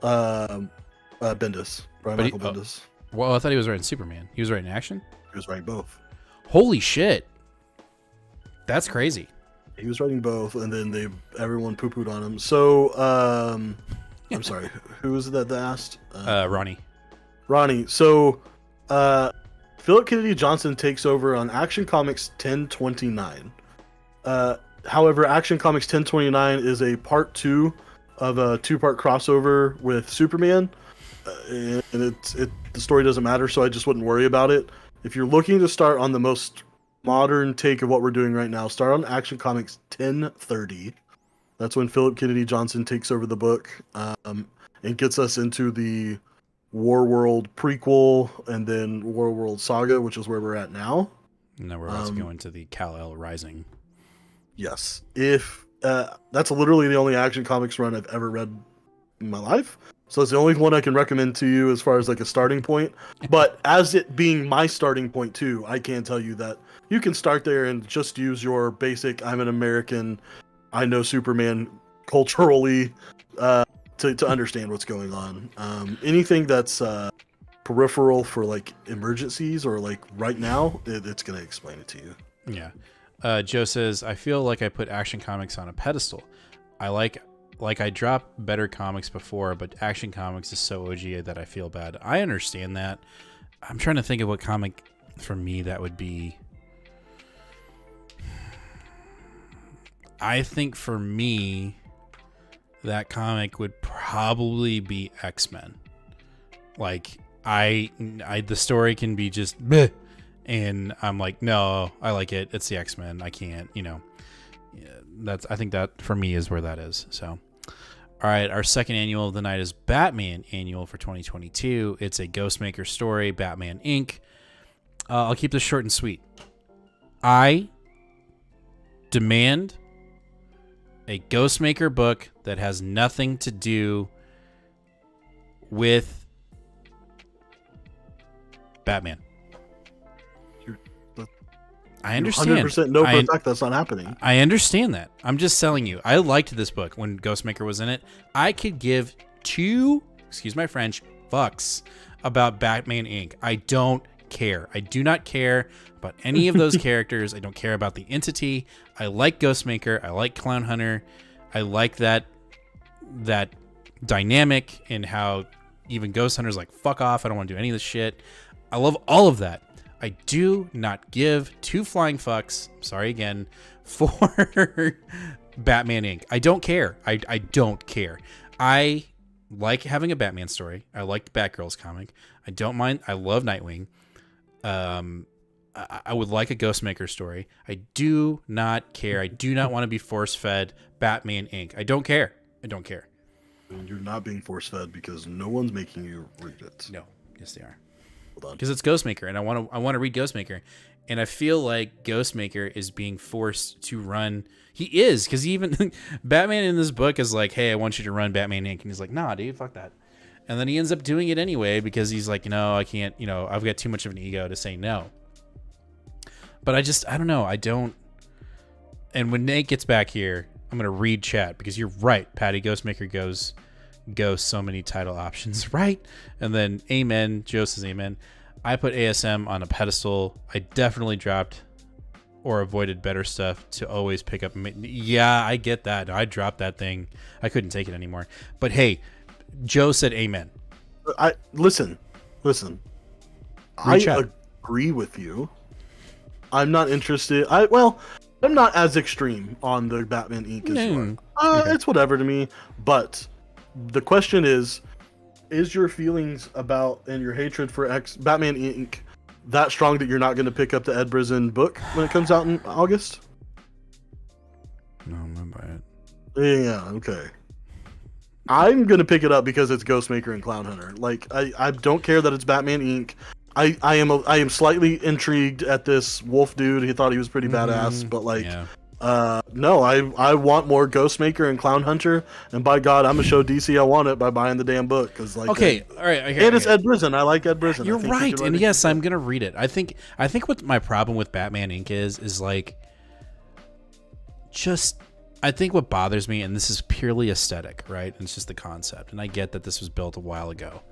Bendis. Brian Michael Bendis. Well, I thought he was writing Superman. He was writing Action? He was writing both. Holy shit. That's crazy. He was writing both, and then everyone poo-pooed on him. So, I'm sorry. Who was it that asked? Ronnie. So, Philip Kennedy Johnson takes over on Action Comics 1029. However, Action Comics 1029 is a part 2 of a 2-part crossover with Superman, and the story doesn't matter, so I just wouldn't worry about it. If you're looking to start on the most modern take of what we're doing right now, start on Action Comics 1030. That's when Philip Kennedy Johnson takes over the book, and gets us into the Warworld prequel and then Warworld saga, which is where we're at now. And then we're about to go into the Kal-El Rising. Yes. If that's literally the only Action Comics run I've ever read in my life. So it's the only one I can recommend to you as far as like a starting point. But as it being my starting point too, I can tell you that you can start there and just use your basic, I'm an American, I know Superman culturally, to understand what's going on. Anything that's peripheral for like emergencies or like right now, it's going to explain it to you. Yeah. Joe says, I feel like I put Action Comics on a pedestal. I dropped better comics before, but Action Comics is so OG that I feel bad. I understand that. I'm trying to think of what comic for me that would be. I think for me, that comic would probably be X-Men. Like the story can be just bleh, and I'm like, no, I like it. It's the X-Men. I can't, I think that for me is where that is. So, all right, our second annual of the night is Batman Annual for 2022. It's a Ghostmaker story, Batman Inc. I'll keep this short and sweet. I demand a Ghostmaker book that has nothing to do with Batman. I understand. 100% know for a fact that's not happening. I understand that. I'm just telling you. I liked this book when Ghostmaker was in it. I could give 2, excuse my French, fucks about Batman Inc. I don't care. I do not care about any of those characters. I don't care about the entity. I like Ghostmaker. I like Clown Hunter. I like that dynamic and how even Ghost Hunter's like, fuck off. I don't want to do any of this shit. I love all of that. I do not give 2 flying fucks, sorry again, for Batman Inc. I don't care. I don't care. I like having a Batman story. I like the Batgirls comic. I don't mind. I love Nightwing. I would like a Ghostmaker story. I do not care. I do not want to be force-fed Batman Inc. I don't care. I don't care. You're not being force-fed because no one's making you read it. No. Yes, they are. Hold on. Because it's Ghostmaker, and I want to read Ghostmaker. And I feel like Ghostmaker is being forced to run. He is, because even Batman in this book is like, hey, I want you to run Batman Inc. And he's like, nah, dude, fuck that. And then he ends up doing it anyway because he's like, no, I can't, I've got too much of an ego to say no. But I don't know. I don't. And when Nate gets back here, I'm going to read chat because you're right, Patty. Ghostmaker goes so many title options, right? And then amen. Joe says amen. I put ASM on a pedestal. I definitely dropped or avoided better stuff to always pick up. Yeah, I get that. I dropped that thing. I couldn't take it anymore. But hey, Joe said amen. Listen. I agree with you. I'm not interested. I'm not as extreme on the Batman Inc. as you are. It's whatever to me. But the question is your feelings about and your hatred for Batman Inc. that strong that you're not going to pick up the Ed Brisson book when it comes out in August? No, I'm not buying it. Yeah, okay. I'm going to pick it up because it's Ghostmaker and Clown Hunter. Like, I don't care that it's Batman Inc. I am slightly intrigued at this Wolf dude. He thought he was pretty badass, but like, no, I want more Ghostmaker and Clown Hunter, and by God, I'm gonna show DC I want it by buying the damn book. Cause like, all right, and it's Ed Brisson. I like Ed Brisson. You're right, and yes, I'm gonna read it. I think what my problem with Batman Inc. is like, I think what bothers me, and this is purely aesthetic, right? And it's just the concept, and I get that this was built a while ago.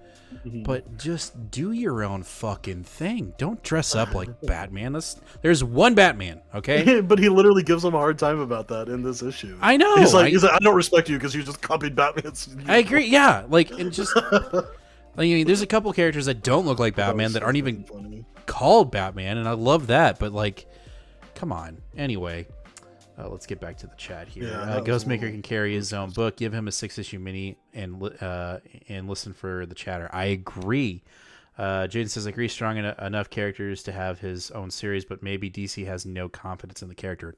But just do your own fucking thing. Don't dress up like Batman. There's one Batman, okay? But he literally gives him a hard time about that in this issue. I know. He's like, I don't respect you because you just copied Batman's. I agree. Yeah, like, and just there's a couple characters that don't look like Batman that aren't even called Batman, and I love that. But like, come on. Anyway. Let's get back to the chat here. Ghostmaker can carry his own book. Give him a 6-issue mini and listen for the chatter. I agree. Jaden says, I agree, strong enough characters to have his own series, but maybe DC has no confidence in the character.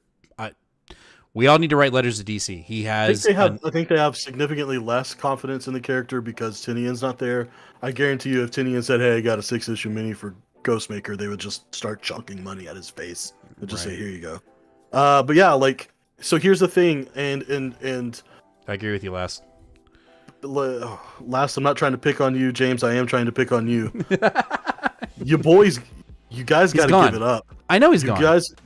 We all need to write letters to DC. He has. I think they have significantly less confidence in the character because Tinian's not there. I guarantee you, if Tinian said, hey, I got a 6-issue mini for Ghostmaker, they would just start chunking money at his face and just say, here you go. But yeah, like, so here's the thing, and I agree with you, Last, I'm not trying to pick on you, James. I am trying to pick on you. You guys got to give it up. I know he's gone.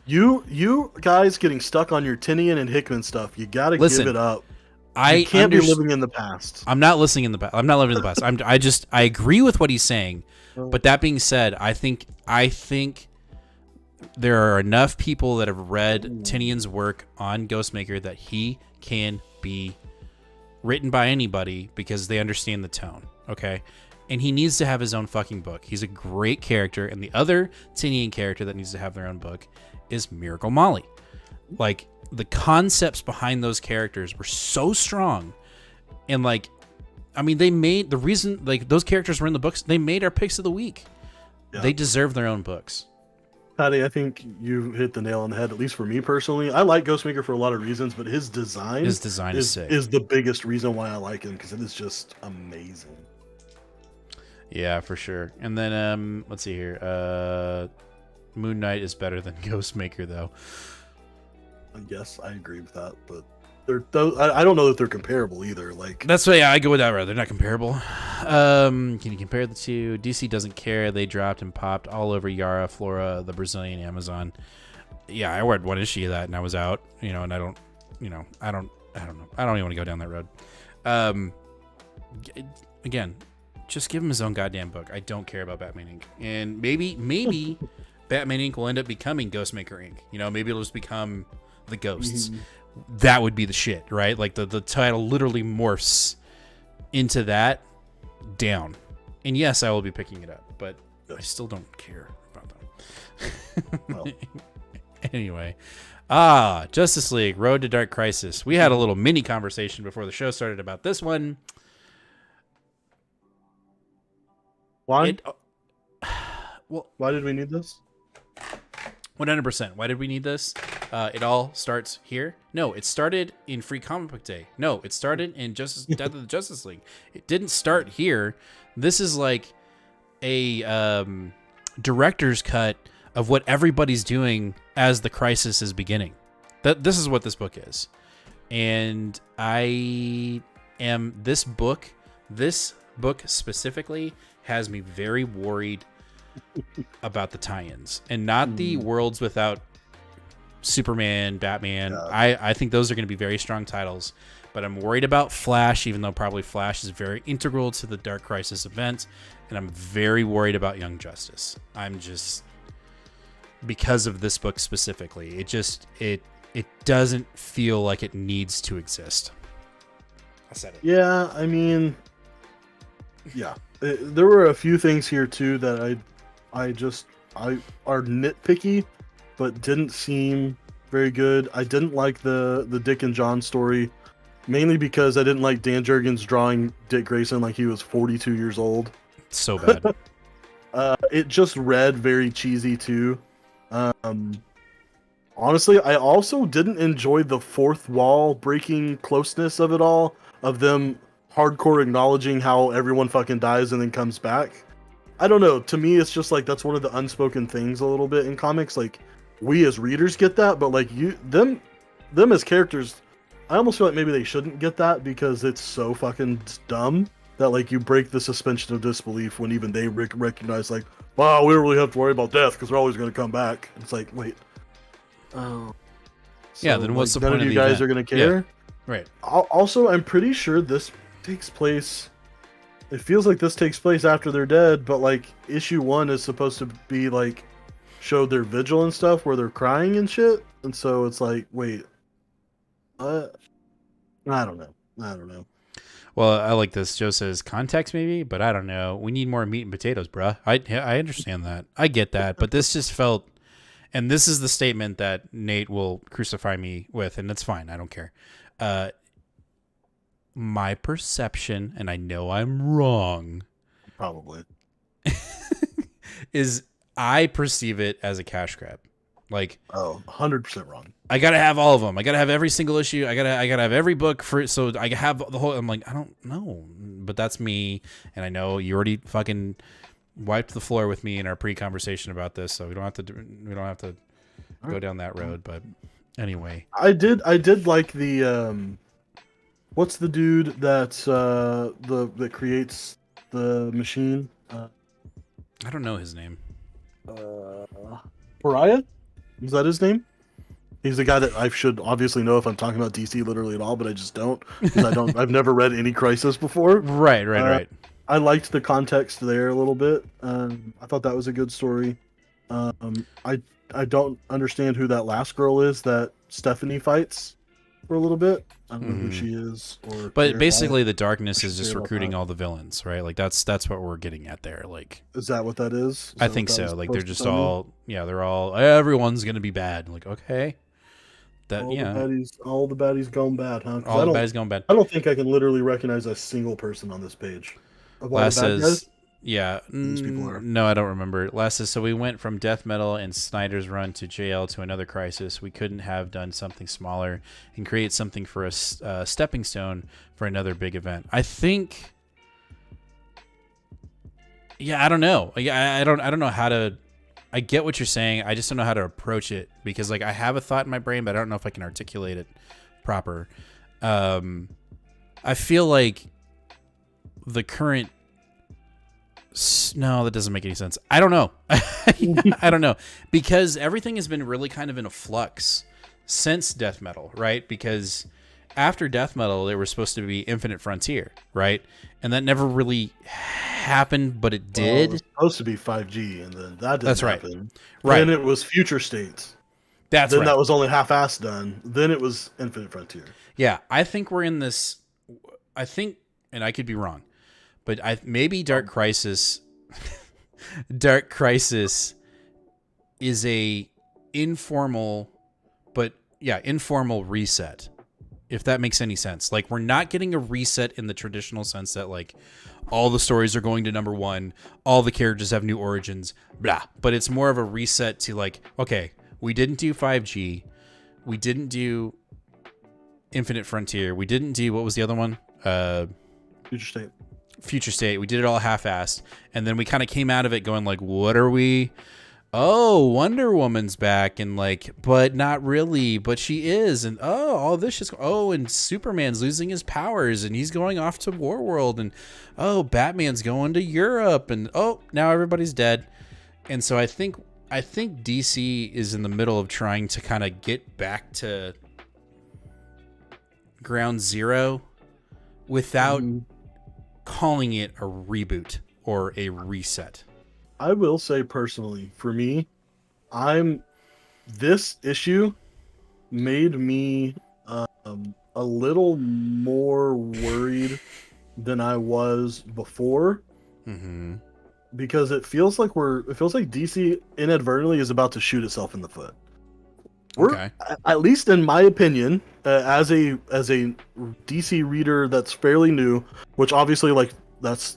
You guys getting stuck on your Tinian and Hickman stuff. You got to give it up. You can't be living in the past. I'm not listening in the past. I'm not living in the past. I agree with what he's saying, but that being said, I think there are enough people that have read Tinian's work on Ghostmaker that he can be written by anybody because they understand the tone, okay? And he needs to have his own fucking book. He's a great character, and the other Tinian character that needs to have their own book is Miracle Molly. Like, the concepts behind those characters were so strong, and like, I mean, they made the reason, like, those characters were in the books, they made our picks of the week. Yeah. They deserve their own books. Patty, I think you hit the nail on the head, at least for me personally. I like Ghostmaker for a lot of reasons, but his design is sick. Is the biggest reason why I like him, because it is just amazing. Yeah, for sure. And then, let's see here. Moon Knight is better than Ghostmaker, though. Yes, I agree with that, but I don't know that they're comparable either. Like, that's why I go with that route. They're not comparable. Can you compare the two? DC doesn't care. They dropped and popped all over Yara, Flora, the Brazilian Amazon. Yeah, I read one issue of that and I was out. And I don't know. I don't know. I don't even want to go down that road. Again, just give him his own goddamn book. I don't care about Batman Inc. And maybe Batman Inc. will end up becoming Ghostmaker Inc. Maybe it'll just become the Ghosts. Mm-hmm. That would be the shit, right? Like the title literally morphs into that down. And yes, I will be picking it up, but I still don't care about that. Well. Anyway, Justice League, Road to Dark Crisis. We had a little mini conversation before the show started about this one. Why? Why did we need this? 100%. Why did we need this? It all starts here. No, it started in Free Comic Book Day. No, it started in Death of the Justice League. It didn't start here. This is like a director's cut of what everybody's doing as the crisis is beginning. This is what this book is. And this book specifically has me very worried about the tie-ins, and not the worlds without Superman, Batman. Yeah. I think those are going to be very strong titles, but I'm worried about Flash, even though probably Flash is very integral to the Dark Crisis event, and I'm very worried about Young Justice. I'm just, because of this book specifically, it doesn't feel like it needs to exist. I said it. Yeah, I mean, yeah, there were a few things here too that I are nitpicky, but didn't seem very good. I didn't like the Dick and John story, mainly because I didn't like Dan Jurgens drawing Dick Grayson like he was 42 years old. So bad. It just read very cheesy too. Honestly, I also didn't enjoy the fourth wall breaking closeness of it all, of them hardcore acknowledging how everyone fucking dies and then comes back. I don't know. To me, it's just like that's one of the unspoken things a little bit in comics. Like, we as readers get that, but like them as characters, I almost feel like maybe they shouldn't get that because it's so fucking dumb that like you break the suspension of disbelief when even they recognize like, wow, we don't really have to worry about death because they're always going to come back. It's like, wait, oh, so, yeah. Then what's the none point of of you the guys event? are going to care? Yeah. Right. Also, I'm pretty sure this takes place. It feels like this takes place after they're dead, but like issue 1 is supposed to be like show their vigil and stuff where they're crying and shit, and so it's like, wait, I don't know. Well, I like this. Joe says context maybe, but I don't know. We need more meat and potatoes, bruh. I understand that. I get that, but this just felt, and this is the statement that Nate will crucify me with, and that's fine. I don't care. My perception, and I know I'm wrong, probably, is I perceive it as a cash grab. Like, 100% wrong. I gotta have all of them. I gotta have every single issue. I gotta have every book for, so I have the whole. I'm like, I don't know, but that's me, and I know you already fucking wiped the floor with me in our pre-conversation about this, so we don't have to go down that road. But anyway, I did like the what's the dude that's that creates the machine? I don't know his name. Pariah? Is that his name? He's the guy that I should obviously know if I'm talking about DC literally at all, but I just don't, because I've never read any Crisis before. Right. I liked the context there a little bit. I thought that was a good story. I don't understand who that last girl is that Stephanie fights for a little bit. I don't know who she is. But basically, the darkness is just recruiting all the villains, right? Like that's what we're getting at there. Like, is that what that is? I think so. Like they're just all, they're all, everyone's gonna be bad. Like, okay, all the baddies going bad, huh? All the baddies going bad. I don't think I can literally recognize a single person on this page. Last says, yeah, these people are. No, I don't remember. Last says, so we went from Death Metal and Snyder's run to JL to another Crisis. We couldn't have done something smaller and create something for a stepping stone for another big event. I think, I don't know. I don't know how to. I get what you're saying. I just don't know how to approach it because like I have a thought in my brain, but I don't know if I can articulate it proper. I feel like the current. No, that doesn't make any sense. I don't know. I don't know. Because everything has been really kind of in a flux since Death Metal, right? Because after Death Metal, they were supposed to be Infinite Frontier, right? And that never really happened, but it did. Well, it was supposed to be 5G, and then that didn't happen. Right. Then it was Future States. Then that was only half-assed done. Then it was Infinite Frontier. Yeah, I think we're in this... I think, and I could be wrong, but maybe Dark Crisis is a informal reset, if that makes any sense. Like, we're not getting a reset in the traditional sense that like all the stories are going to #1, all the characters have new origins, blah. But it's more of a reset to like, okay, We didn't do 5G. We didn't do Infinite Frontier. We didn't do, what was the other one? Future State. Future State. We did it all half-assed. And then we kind of came out of it going like, what are we? Oh, Wonder Woman's back, and like, but not really, but she is, and oh, all this just, oh, and Superman's losing his powers, and he's going off to Warworld, and oh, Batman's going to Europe, and oh, now everybody's dead. And so I think DC is in the middle of trying to kind of get back to ground zero without calling it a reboot or a reset. I will say personally, for me, this issue made me a little more worried than I was before, because it feels like DC inadvertently is about to shoot itself in the foot. We're, at least in my opinion, as a DC reader that's fairly new, which obviously like. That's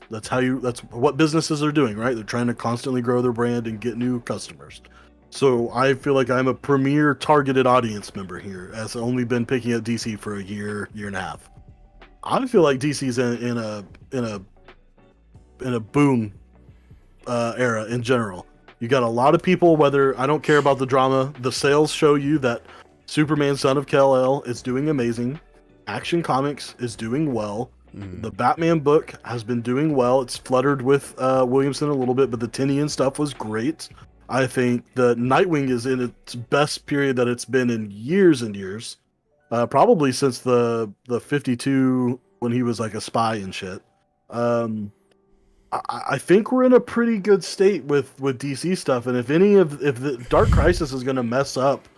what businesses are doing, right? They're trying to constantly grow their brand and get new customers. So I feel like I'm a premier targeted audience member here, as I've only been picking up DC for a year and a half. I feel like DC's in a boom era in general. You got a lot of people, whether I don't care about the drama, the sales show you that Superman Son of Kal-El is doing amazing. Action Comics is doing well. The Batman book has been doing well. It's fluttered with Williamson a little bit, but the Tinian stuff was great. I think the Nightwing is in its best period that it's been in years and years. Probably since the 52 when he was like a spy and shit. I think we're in a pretty good state with DC stuff, and if the Dark Crisis is going to mess up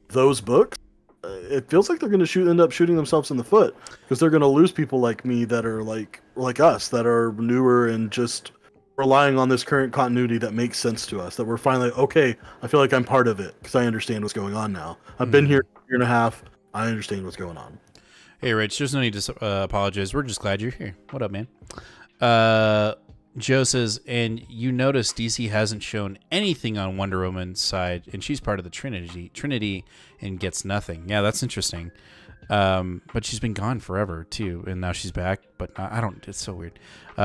those books, it feels like they're going to end up shooting themselves in the foot, because they're going to lose people like me that are like us, that are newer and just relying on this current continuity that makes sense to us, that we're finally, okay, I feel like I'm part of it because I understand what's going on now. I've been here a year and a half. I understand what's going on. Hey, Rich, there's no need to apologize. We're just glad you're here. What up, man? Joe says, and you notice DC hasn't shown anything on Wonder Woman's side, and she's part of the Trinity and gets nothing. Yeah, that's interesting. But she's been gone forever too, and now she's back. But I don't. It's so weird.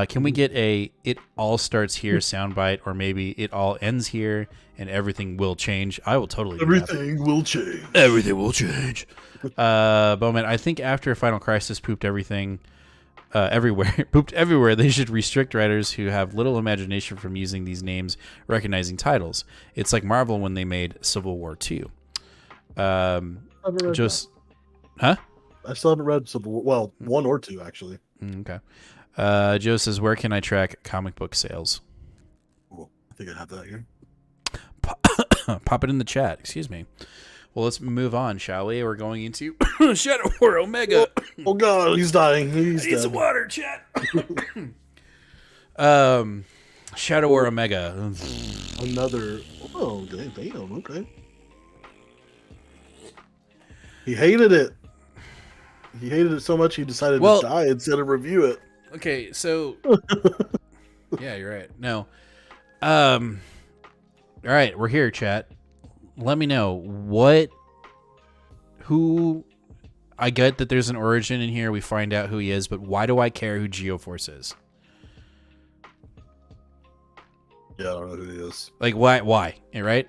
Can we get a "It all starts here" soundbite, or maybe "It all ends here" and everything will change? I will totally. Everything will change. Everything will change. Bowman, I think after Final Crisis pooped everything. Pooped everywhere, they should restrict writers who have little imagination from using these names, recognizing titles. It's like Marvel when they made Civil War 2. Huh? I still haven't read Civil War. Well, 1 or 2, actually. Okay. Joe says, where can I track comic book sales? Cool. I think I have that here. Pop it in the chat. Excuse me. Well, let's move on, shall we? We're going into Shadow War Omega. Oh God, he's dying. He's dead. Need some water, chat. Shadow War Omega. Another. Oh, damn. Okay. He hated it. He hated it so much he decided to die instead of review it. Okay, so yeah, you're right. No. All right, we're here, chat. Let me know who. I get that there's an origin in here. We find out who he is, but why do I care who Geoforce is? Yeah, I don't know who he is. Like, why? Right?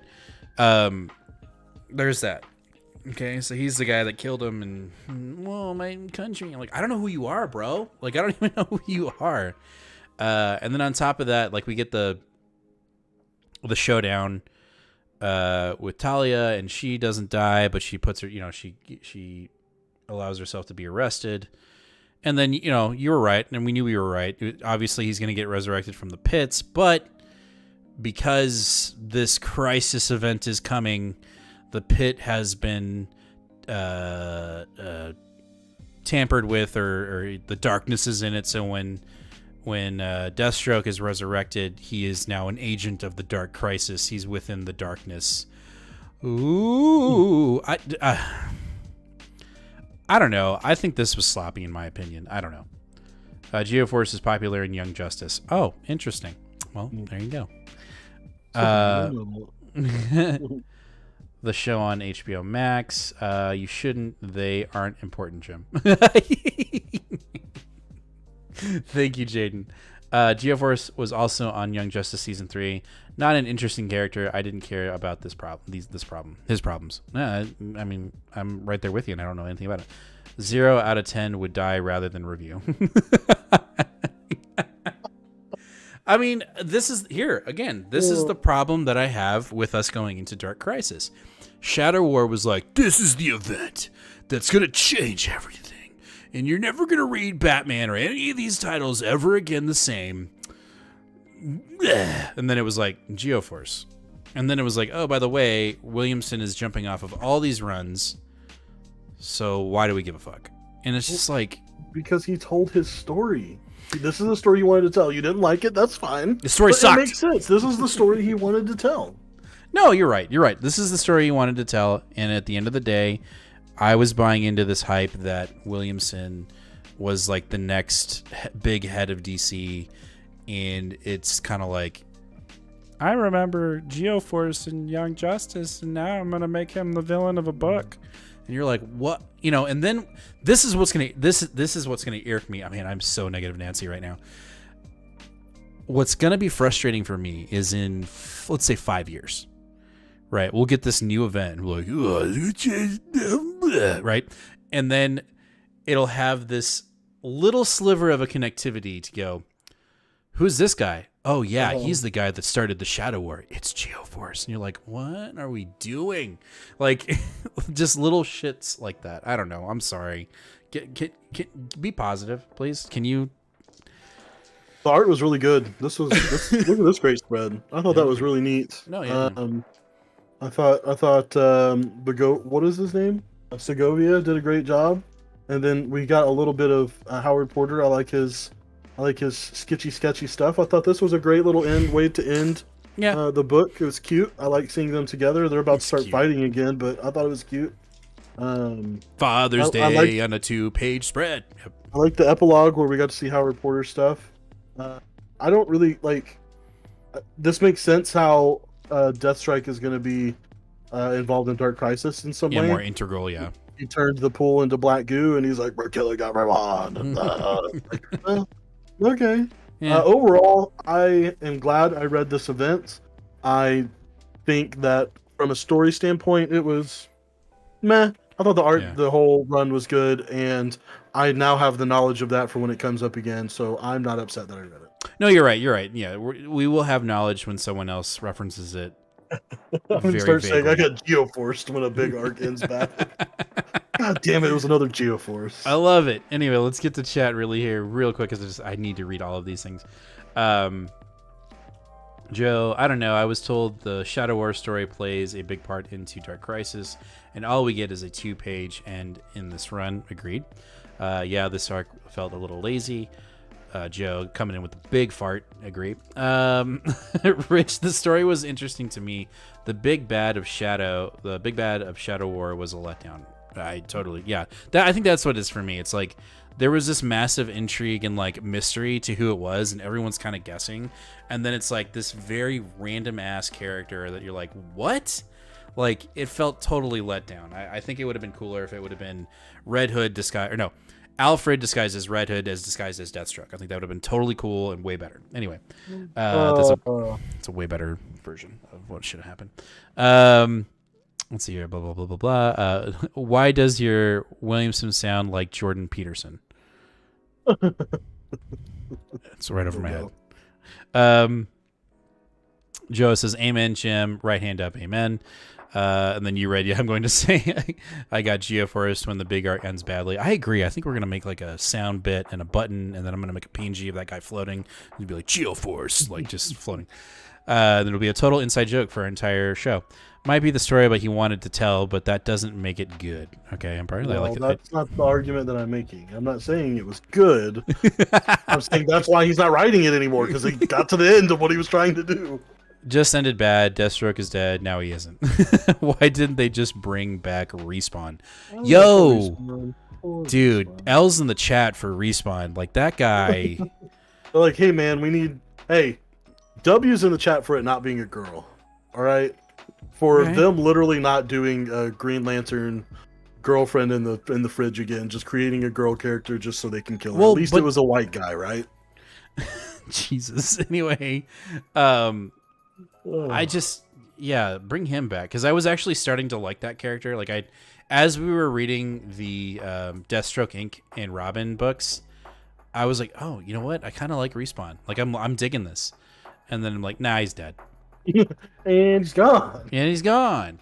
There's that. Okay, so he's the guy that killed him, and well, my country. I'm like, I don't know who you are, bro. Like, I don't even know who you are. And then on top of that, like, we get the showdown with Talia, and she doesn't die, but she puts her, she allows herself to be arrested. And then, you were right, and we knew we were right. Obviously, he's going to get resurrected from the pits, but because this crisis event is coming, the pit has been tampered with, or the darkness is in it. So when Deathstroke is resurrected, he is now an agent of the Dark Crisis. He's within the darkness. Ooh, I don't know. I think this was sloppy in my opinion. I don't know. Geoforce is popular in Young Justice. Oh, interesting. Well, there you go. the show on HBO Max. You shouldn't. They aren't important, Jim. Thank you, Jaden. Geoforce was also on Young Justice Season 3. Not an interesting character. I didn't care about this problem. His problems. I mean, I'm right there with you, and I don't know anything about it. 0 out of 10 would die rather than review. I mean, this is the problem that I have with us going into Dark Crisis. Shadow War was like, this is the event that's going to change everything. And you're never going to read Batman or any of these titles ever again the same. And then it was like Geoforce. And then it was like, oh, by the way, Williamson is jumping off of all these runs. So why do we give a fuck? And it's just like... Because he told his story. This is the story he wanted to tell. You didn't like it, that's fine. The story sucked. It makes sense. This is the story he wanted to tell. No, you're right. You're right. This is the story he wanted to tell. And at the end of the day, I was buying into this hype that Williamson was like the next big head of DC. And it's kind of like, I remember Geoforce and Young Justice, and now I'm going to make him the villain of a book. And you're like, what? You know, and then this is what's going to irk me. I mean, I'm so negative Nancy right now. What's going to be frustrating for me is in, let's say, 5 years. Right? We'll get this new event. And we're like, right? And then it'll have this little sliver of a connectivity to go, who's this guy? Oh, yeah, he's the guy that started the Shadow War. It's Geoforce. And you're like, what are we doing? Like, just little shits like that. I don't know. I'm sorry. Be positive, please. Can you? The art was really good. Look at this great spread. I thought that was really neat. No, yeah. I thought what is his name? Segovia did a great job. And then we got a little bit of Howard Porter. I like his sketchy stuff. I thought this was a great little way to end the book. It was cute. I like seeing them together. They're about to start fighting again, but I thought it was cute. Father's Day on a 2-page spread. Yep. I like the epilogue where we got to see Howard Porter stuff. I don't really like. This makes sense how Deathstrike is going to be involved in Dark Crisis in some way. Yeah, more integral. Yeah. He turned the pool into black goo, and he's like, "My killer got my wand." Okay. Yeah. Overall, I am glad I read this event. I think that from a story standpoint, it was meh. I thought the art, the whole run was good, and I now have the knowledge of that for when it comes up again, so I'm not upset that I read it. No, you're right. You're right. Yeah, we will have knowledge when someone else references it. I'm going to start saying I got Geoforced when a big arc ends back. God damn it, it was another Geoforce. I love it. Anyway, let's get to chat real quick, because I need to read all of these things. Joe, I don't know. I was told the Shadow War story plays a big part into Dark Crisis, and all we get is a 2-page end in this run. Agreed. Yeah, this arc felt a little lazy. Joe coming in with a big fart. Agree. Rich, the story was interesting to me. The big bad of Shadow War was a letdown. I think that's what it is for me. It's like there was this massive intrigue and like mystery to who it was, and everyone's kind of guessing, and then it's like this very random ass character that you're like, what? Like, it felt totally let down. I think it would have been cooler if it would have been Alfred disguised as Red Hood disguised as Deathstroke. I think that would have been totally cool and way better. Anyway, it's a way better version of what should have happened. Let's see here. Blah, blah, blah, blah, blah. Why does your Williamson sound like Jordan Peterson? It's right over my head. Joe says, amen, Jim. Right hand up, amen. And then you read, I'm going to say, I got Geoforce when the big arc ends badly. I agree. I think we're going to make like a sound bit and a button, and then I'm going to make a PNG of that guy floating. It'll be like Geoforce, like just floating. Then it'll be a total inside joke for our entire show. Might be the story but he wanted to tell, but that doesn't make it good. Okay, I'm probably like that's not the argument that I'm making. I'm not saying it was good. I'm saying that's why he's not writing it anymore, because he got to the end of what he was trying to do. Just ended bad. Deathstroke is dead. Now he isn't. Why didn't they just bring back Respawn? Yo, dude, L's in the chat for Respawn. Like, that guy. They're like, hey man, we need. Hey, W's in the chat for it not being a girl. All right, for Right. them literally not doing a Green Lantern girlfriend in the fridge again, just creating a girl character just so they can kill her. Well, At least but- it was a white guy, right? Jesus. Anyway, I just bring him back because I was actually starting to like that character. Like as we were reading the Deathstroke Inc. and Robin books, I was like, oh, you know what? I kind of like Respawn. Like I'm digging this, and then I'm like, nah, he's dead, And he's gone. and he's gone.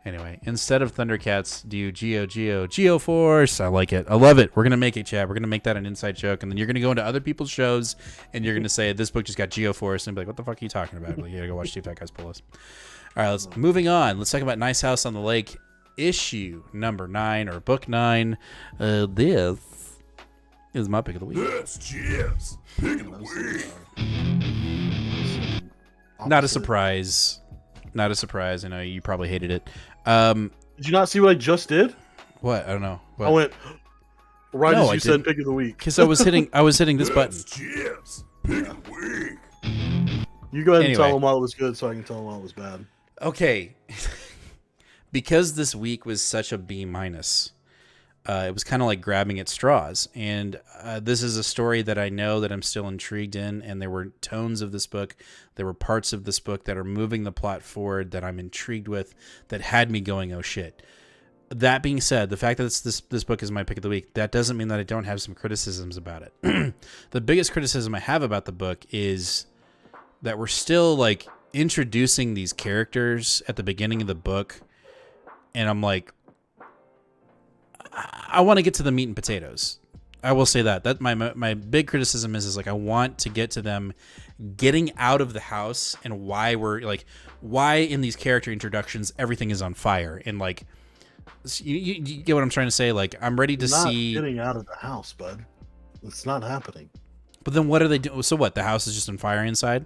Anyway, instead of Thundercats, do Geo Force. I like it. I love it. We're gonna make it, Chad. We're gonna make that an inside joke, and then you're gonna go into other people's shows, and you're gonna say this book just got Geo Force, and be like, what the fuck are you talking about? Like, you gotta go watch Steve Fat Guys Pull Us. All right, moving on. Let's talk about Nice House on the Lake, issue number 9 or book 9. This is my pick of the week. That's Jim's pick of the week. Not a surprise. Not a surprise. I know you probably hated it. Did you not see what I just did? What? I don't know. What? I went right No, as I you didn't. said pick of the week. Because I was hitting this button. That's Jim's pick of the week. You go ahead and Anyway. tell them why it was good so I can tell them why it was bad. Okay. Because this week was such a B minus, it was kind of like grabbing at straws. And this is a story that I know that I'm still intrigued in. And there were tones of this book. There were parts of this book that are moving the plot forward that I'm intrigued with, that had me going, oh shit. That being said, the fact that this book is my pick of the week, that doesn't mean that I don't have some criticisms about it. The biggest criticism I have about the book is that we're still like introducing these characters at the beginning of the book. And I'm like, I want to get to the meat and potatoes. I will say that my big criticism is like, I want to get to them getting out of the house and why in these character introductions, everything is on fire. And like, you get what I'm trying to say? Like, I'm ready to see getting out of the house, bud. It's not happening. But then what are they doing? So what? The house is just on fire inside?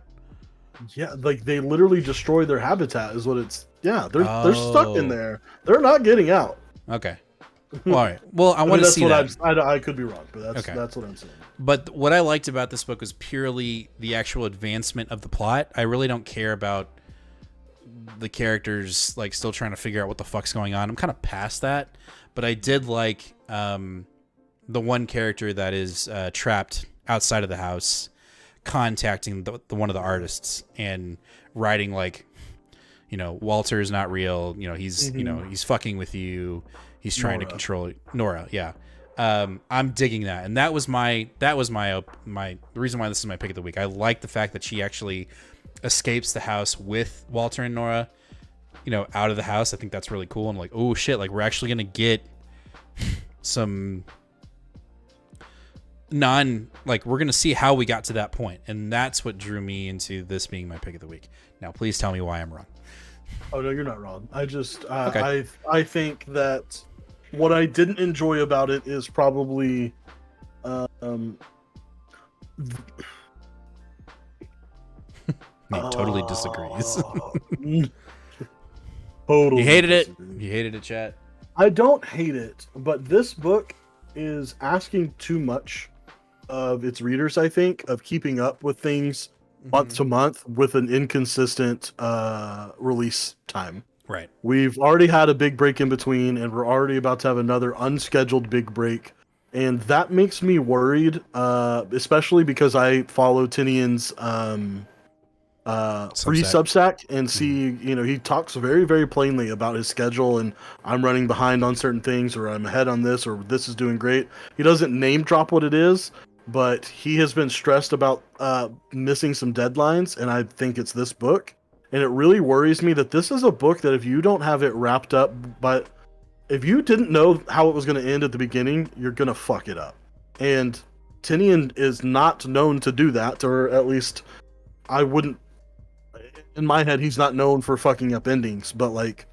Yeah, like they literally destroy their habitat is what it's. Yeah, they're stuck in there. They're not getting out. Okay. Well, all right. Well, I want to see that. I could be wrong, but that's what I'm saying. But what I liked about this book was purely the actual advancement of the plot. I really don't care about the characters like still trying to figure out what the fuck's going on. I'm kind of past that, but I did like the one character that is trapped outside of the house, contacting the one of the artists and writing like, you know, Walter is not real. You know, he's he's fucking with you. He's trying to control Nora. Yeah. I'm digging that. And that was my the reason why this is my pick of the week. I like the fact that she actually escapes the house with Walter and Nora, you know, out of the house. I think that's really cool. I'm like, oh shit, like we're actually going to get some we're going to see how we got to that point. And that's what drew me into this being my pick of the week. Now, please tell me why I'm wrong. Oh no, you're not wrong. I just Okay. I think that what I didn't enjoy about it is probably Nate totally disagrees. Totally. You hated it. disagree. You hated it, chat. I don't hate it, but this book is asking too much of its readers, I think, of keeping up with things month to month with an inconsistent release time. Right. We've already had a big break in between, and we're already about to have another unscheduled big break. And that makes me worried, especially because I follow Tinian's free Substack and see, you know, he talks very, very plainly about his schedule and I'm running behind on certain things, or I'm ahead on this, or this is doing great. He doesn't name drop what it is, but he has been stressed about missing some deadlines, and I think it's this book. And it really worries me that this is a book that if you don't have it wrapped up, but if you didn't know how it was going to end at the beginning, you're going to fuck it up. And Tinian is not known to do that, or at least I wouldn't. In my head, he's not known for fucking up endings, but like,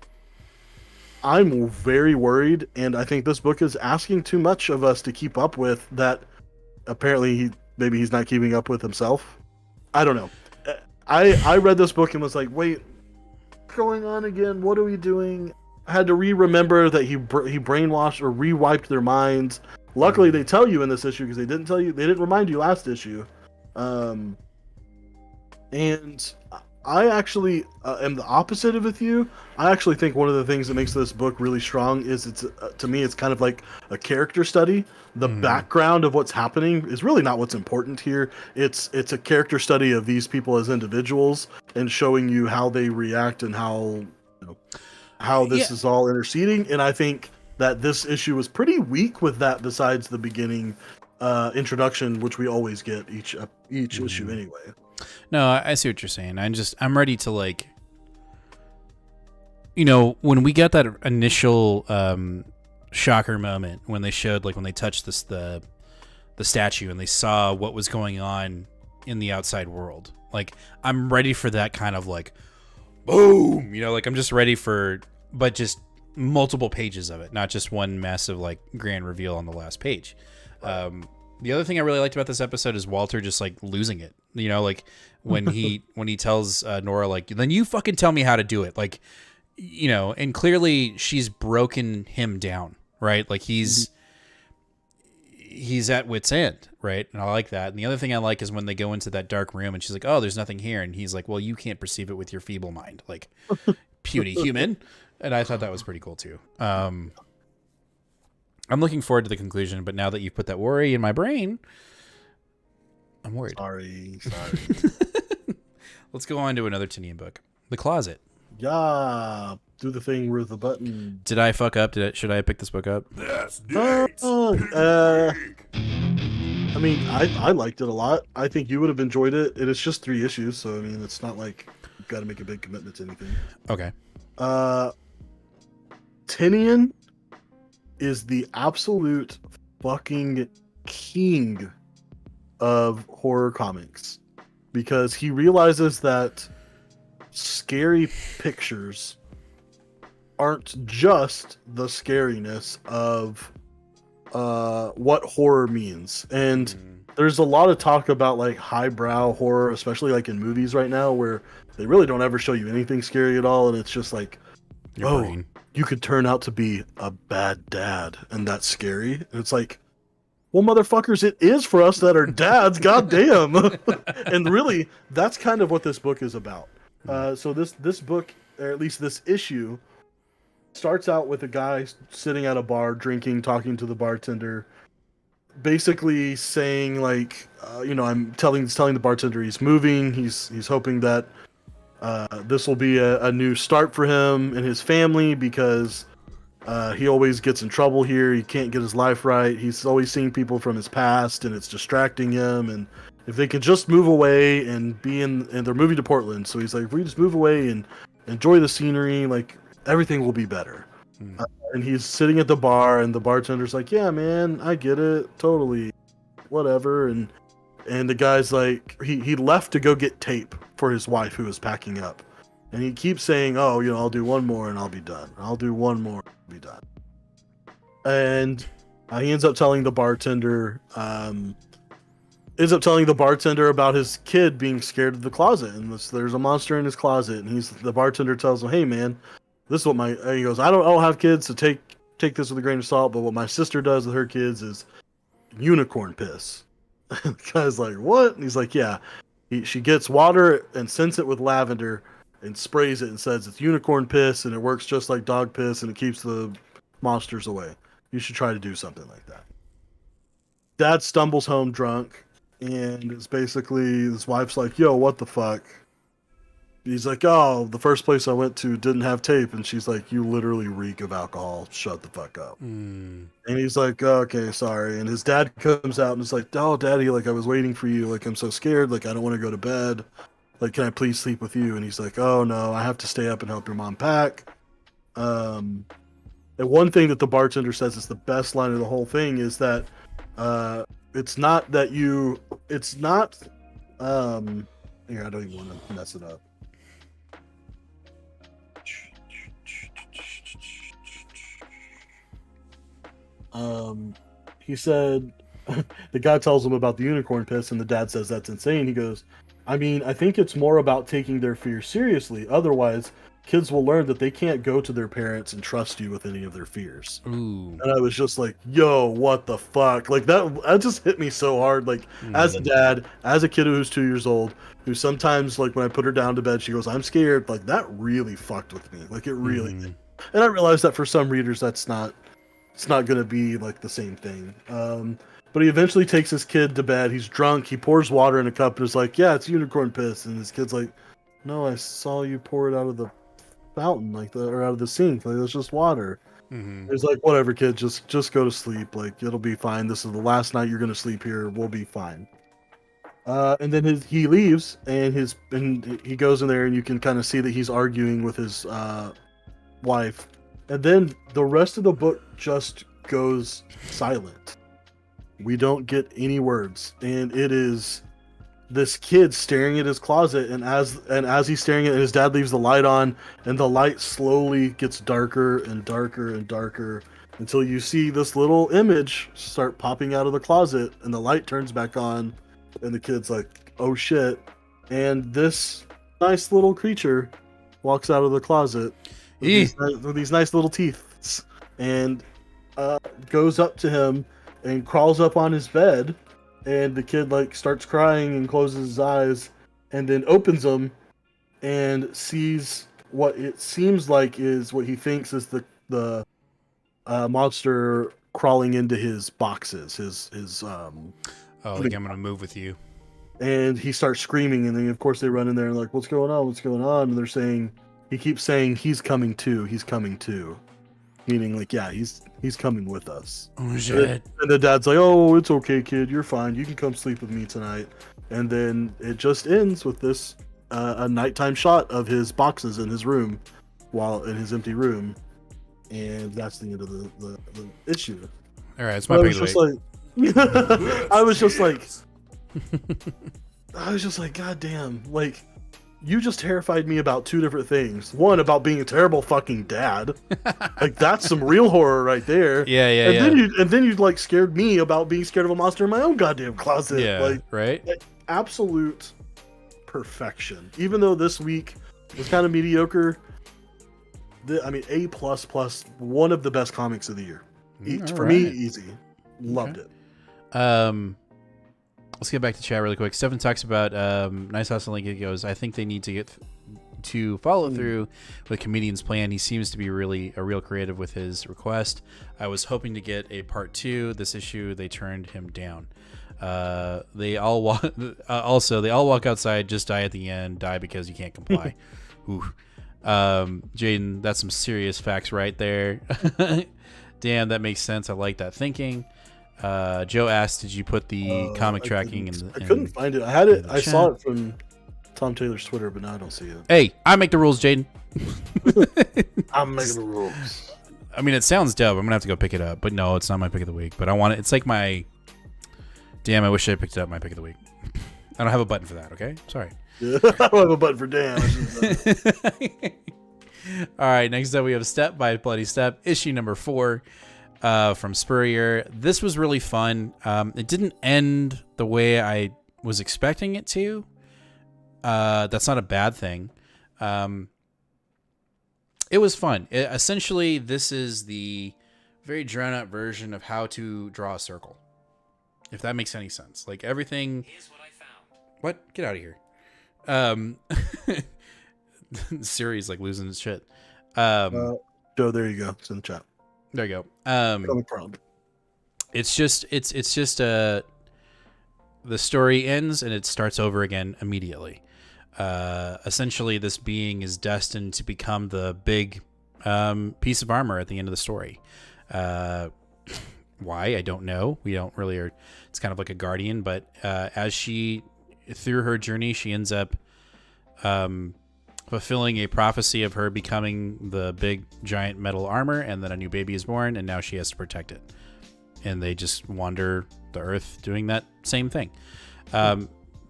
I'm very worried, and I think this book is asking too much of us to keep up with that. Apparently, maybe he's not keeping up with himself. I don't know. I read this book and was like, wait, what's going on again? What are we doing? I had to remember that he brainwashed or re-wiped their minds. Luckily, they tell you in this issue, because they didn't remind you last issue. And I actually am the opposite of with you. I actually think one of the things that makes this book really strong is it's to me it's kind of like a character study. The background of what's happening is really not what's important here. It's a character study of these people as individuals and showing you how they react and how this is all interceding. And I think that this issue was pretty weak with that. Besides the beginning introduction, which we always get each issue anyway. No, I see what you're saying. I'm ready to like, when we got that initial shocker moment when they showed when they touched the statue and they saw what was going on in the outside world. Like I'm ready for that kind of like boom, I'm just ready for, but just multiple pages of it, not just one massive grand reveal on the last page. The other thing I really liked about this episode is Walter just losing it. When he tells Nora then you fucking tell me how to do it. And clearly she's broken him down, right? He's at wit's end, right? And I like that. And the other thing I like is when they go into that dark room and she's like, "Oh, there's nothing here." And he's like, "Well, you can't perceive it with your feeble mind, puny human." And I thought that was pretty cool too. I'm looking forward to the conclusion, but now that you've put that worry in my brain, I'm worried. Sorry. Let's go on to another Tinian book. The Closet. Yeah. Do the thing with the button. Did I fuck up? Should I pick this book up? I mean, I liked it a lot. I think you would have enjoyed it. It is just 3 issues, so I mean, it's not like you've got to make a big commitment to anything. Okay. Tinian is the absolute fucking king of horror comics because he realizes that scary pictures aren't just the scariness of what horror means. And there's a lot of talk about highbrow horror, especially in movies right now, where they really don't ever show you anything scary at all, and it's just Your brain. You could turn out to be a bad dad, and that's scary. And it's well, motherfuckers, it is for us that are dads, goddamn. And really, that's kind of what this book is about. So this book, or at least this issue, starts out with a guy sitting at a bar, drinking, talking to the bartender, basically saying I'm telling the bartender he's moving. He's hoping that this will be a new start for him and his family because he always gets in trouble here. He can't get his life right. He's always seeing people from his past, and it's distracting him. And if they could just move away and and they're moving to Portland, so he's if we just move away and enjoy the scenery, everything will be better. And he's sitting at the bar, and the bartender's like, "Yeah, man, I get it, totally, whatever." And the guy's he left to go get tape for his wife who was packing up, and he keeps saying, "Oh, I'll do one more and I'll be done. I'll do one more and I'll be done." And he ends up telling the bartender, about his kid being scared of the closet, and there's a monster in his closet, and the bartender tells him, "Hey, man, this is what he goes, I don't have kids, so take this with a grain of salt, but what my sister does with her kids is unicorn piss." The guy's like, "What?" And he's like, "Yeah, she gets water and scents it with lavender and sprays it and says it's unicorn piss, and it works just like dog piss, and it keeps the monsters away. You should try to do something like that." Dad stumbles home drunk, and it's basically his wife's like, "Yo, what the fuck?" He's like, "Oh, the first place I went to didn't have tape." And she's like, "You literally reek of alcohol. Shut the fuck up." And he's like, "Oh, okay, sorry." And his dad comes out and is like, "Oh, Daddy, I was waiting for you. I'm so scared. I don't want to go to bed. Can I please sleep with you?" And he's like, "Oh, no, I have to stay up and help your mom pack." And one thing that the bartender says is the best line of the whole thing is that it's not that here, I don't even want to mess it up. He said, the guy tells him about the unicorn piss, and the dad says that's insane. He goes, "I mean, I think it's more about taking their fear seriously. Otherwise, kids will learn that they can't go to their parents and trust you with any of their fears. Ooh. And I was just like, yo, what the fuck? Like that just hit me so hard. Like as a dad, as a kid who's 2 years old, who sometimes like when I put her down to bed, she goes, I'm scared. Like that really fucked with me. Like it really did. And I realized that for some readers, it's not going to be like the same thing. But he eventually takes his kid to bed. He's drunk. He pours water in a cup and is like, yeah, it's unicorn piss. And his kid's like, no, I saw you pour it out of the fountain, or out of the sink. Like, it's just water. He's like, whatever, kid, just go to sleep. Like, it'll be fine. This is the last night you're going to sleep here. We'll be fine. And then he leaves, and he goes in there, and you can kind of see that he's arguing with his wife. And then the rest of the book just goes silent. We don't get any words, and it is this kid staring at his closet, and as he's staring at it, his dad leaves the light on, and the light slowly gets darker and darker and darker until you see this little image start popping out of the closet, and the light turns back on, and the kid's like, oh shit. And this nice little creature walks out of the closet with these nice little teeth, and goes up to him and crawls up on his bed. And the kid like starts crying and closes his eyes, and then opens them and sees what it seems like is what he thinks is the monster crawling into his boxes. Oh, like I'm gonna move with you. And he starts screaming, and then of course they run in there and like, what's going on? What's going on? And they're saying, he keeps saying, he's coming too. He's coming too. Meaning like, yeah, he's coming with us. Oh shit. And the dad's like, oh, it's okay, kid, you're fine, you can come sleep with me tonight. And then it just ends with this a nighttime shot of his boxes in his room, while in his empty room. And that's the end of the issue. All right, it's my pick of the week. I was just like, god damn, like, you just terrified me about two different things. One, about being a terrible fucking dad. Like, that's some real horror right there. Yeah. And then you like scared me about being scared of a monster in my own goddamn closet. Yeah, like, right? Like, absolute perfection. Even though this week was kind of mediocre, A++, one of the best comics of the year. For me, easy. Loved it. Let's get back to chat really quick. Stefan talks about Nice Hustling. He goes, I think they need to get to follow through with Comedian's plan. He seems to be really a real creative with his request. I was hoping to get a part 2. This issue, they turned him down. They all walk outside, just die at the end, die because you can't comply. Ooh. Jaden, that's some serious facts right there. Damn, that makes sense. I like that thinking. Joe asked, did you put the comic tracking in? I couldn't find it. I had it. I saw it from Tom Taylor's Twitter, but now I don't see it. Hey, I make the rules, Jaden. I'm making the rules. I mean, it sounds dope. I'm gonna have to go pick it up, but no, it's not my pick of the week. But I want it. It's like my. Damn, I wish I picked it up. My pick of the week. I don't have a button for that. Okay, sorry. Yeah, I don't have a button for damn. All right, next up we have Step by Bloddy Step, issue number 4. From Spurrier. This was really fun. It didn't end the way I was expecting it to. That's not a bad thing. It was fun. Essentially, this is the very drawn out version of how to draw a circle. If that makes any sense. Like everything. Here's what I found. What? Get out of here. Siri's like losing his shit. Joe, there you go. It's in the chat. There you go. It's just the story ends and it starts over again immediately. Essentially, this being is destined to become the big piece of armor at the end of the story. Why? I don't know. We don't really. It's kind of like a guardian, but as she, through her journey, she ends up fulfilling a prophecy of her becoming the big giant metal armor, and then a new baby is born, and now she has to protect it. And they just wander the earth doing that same thing.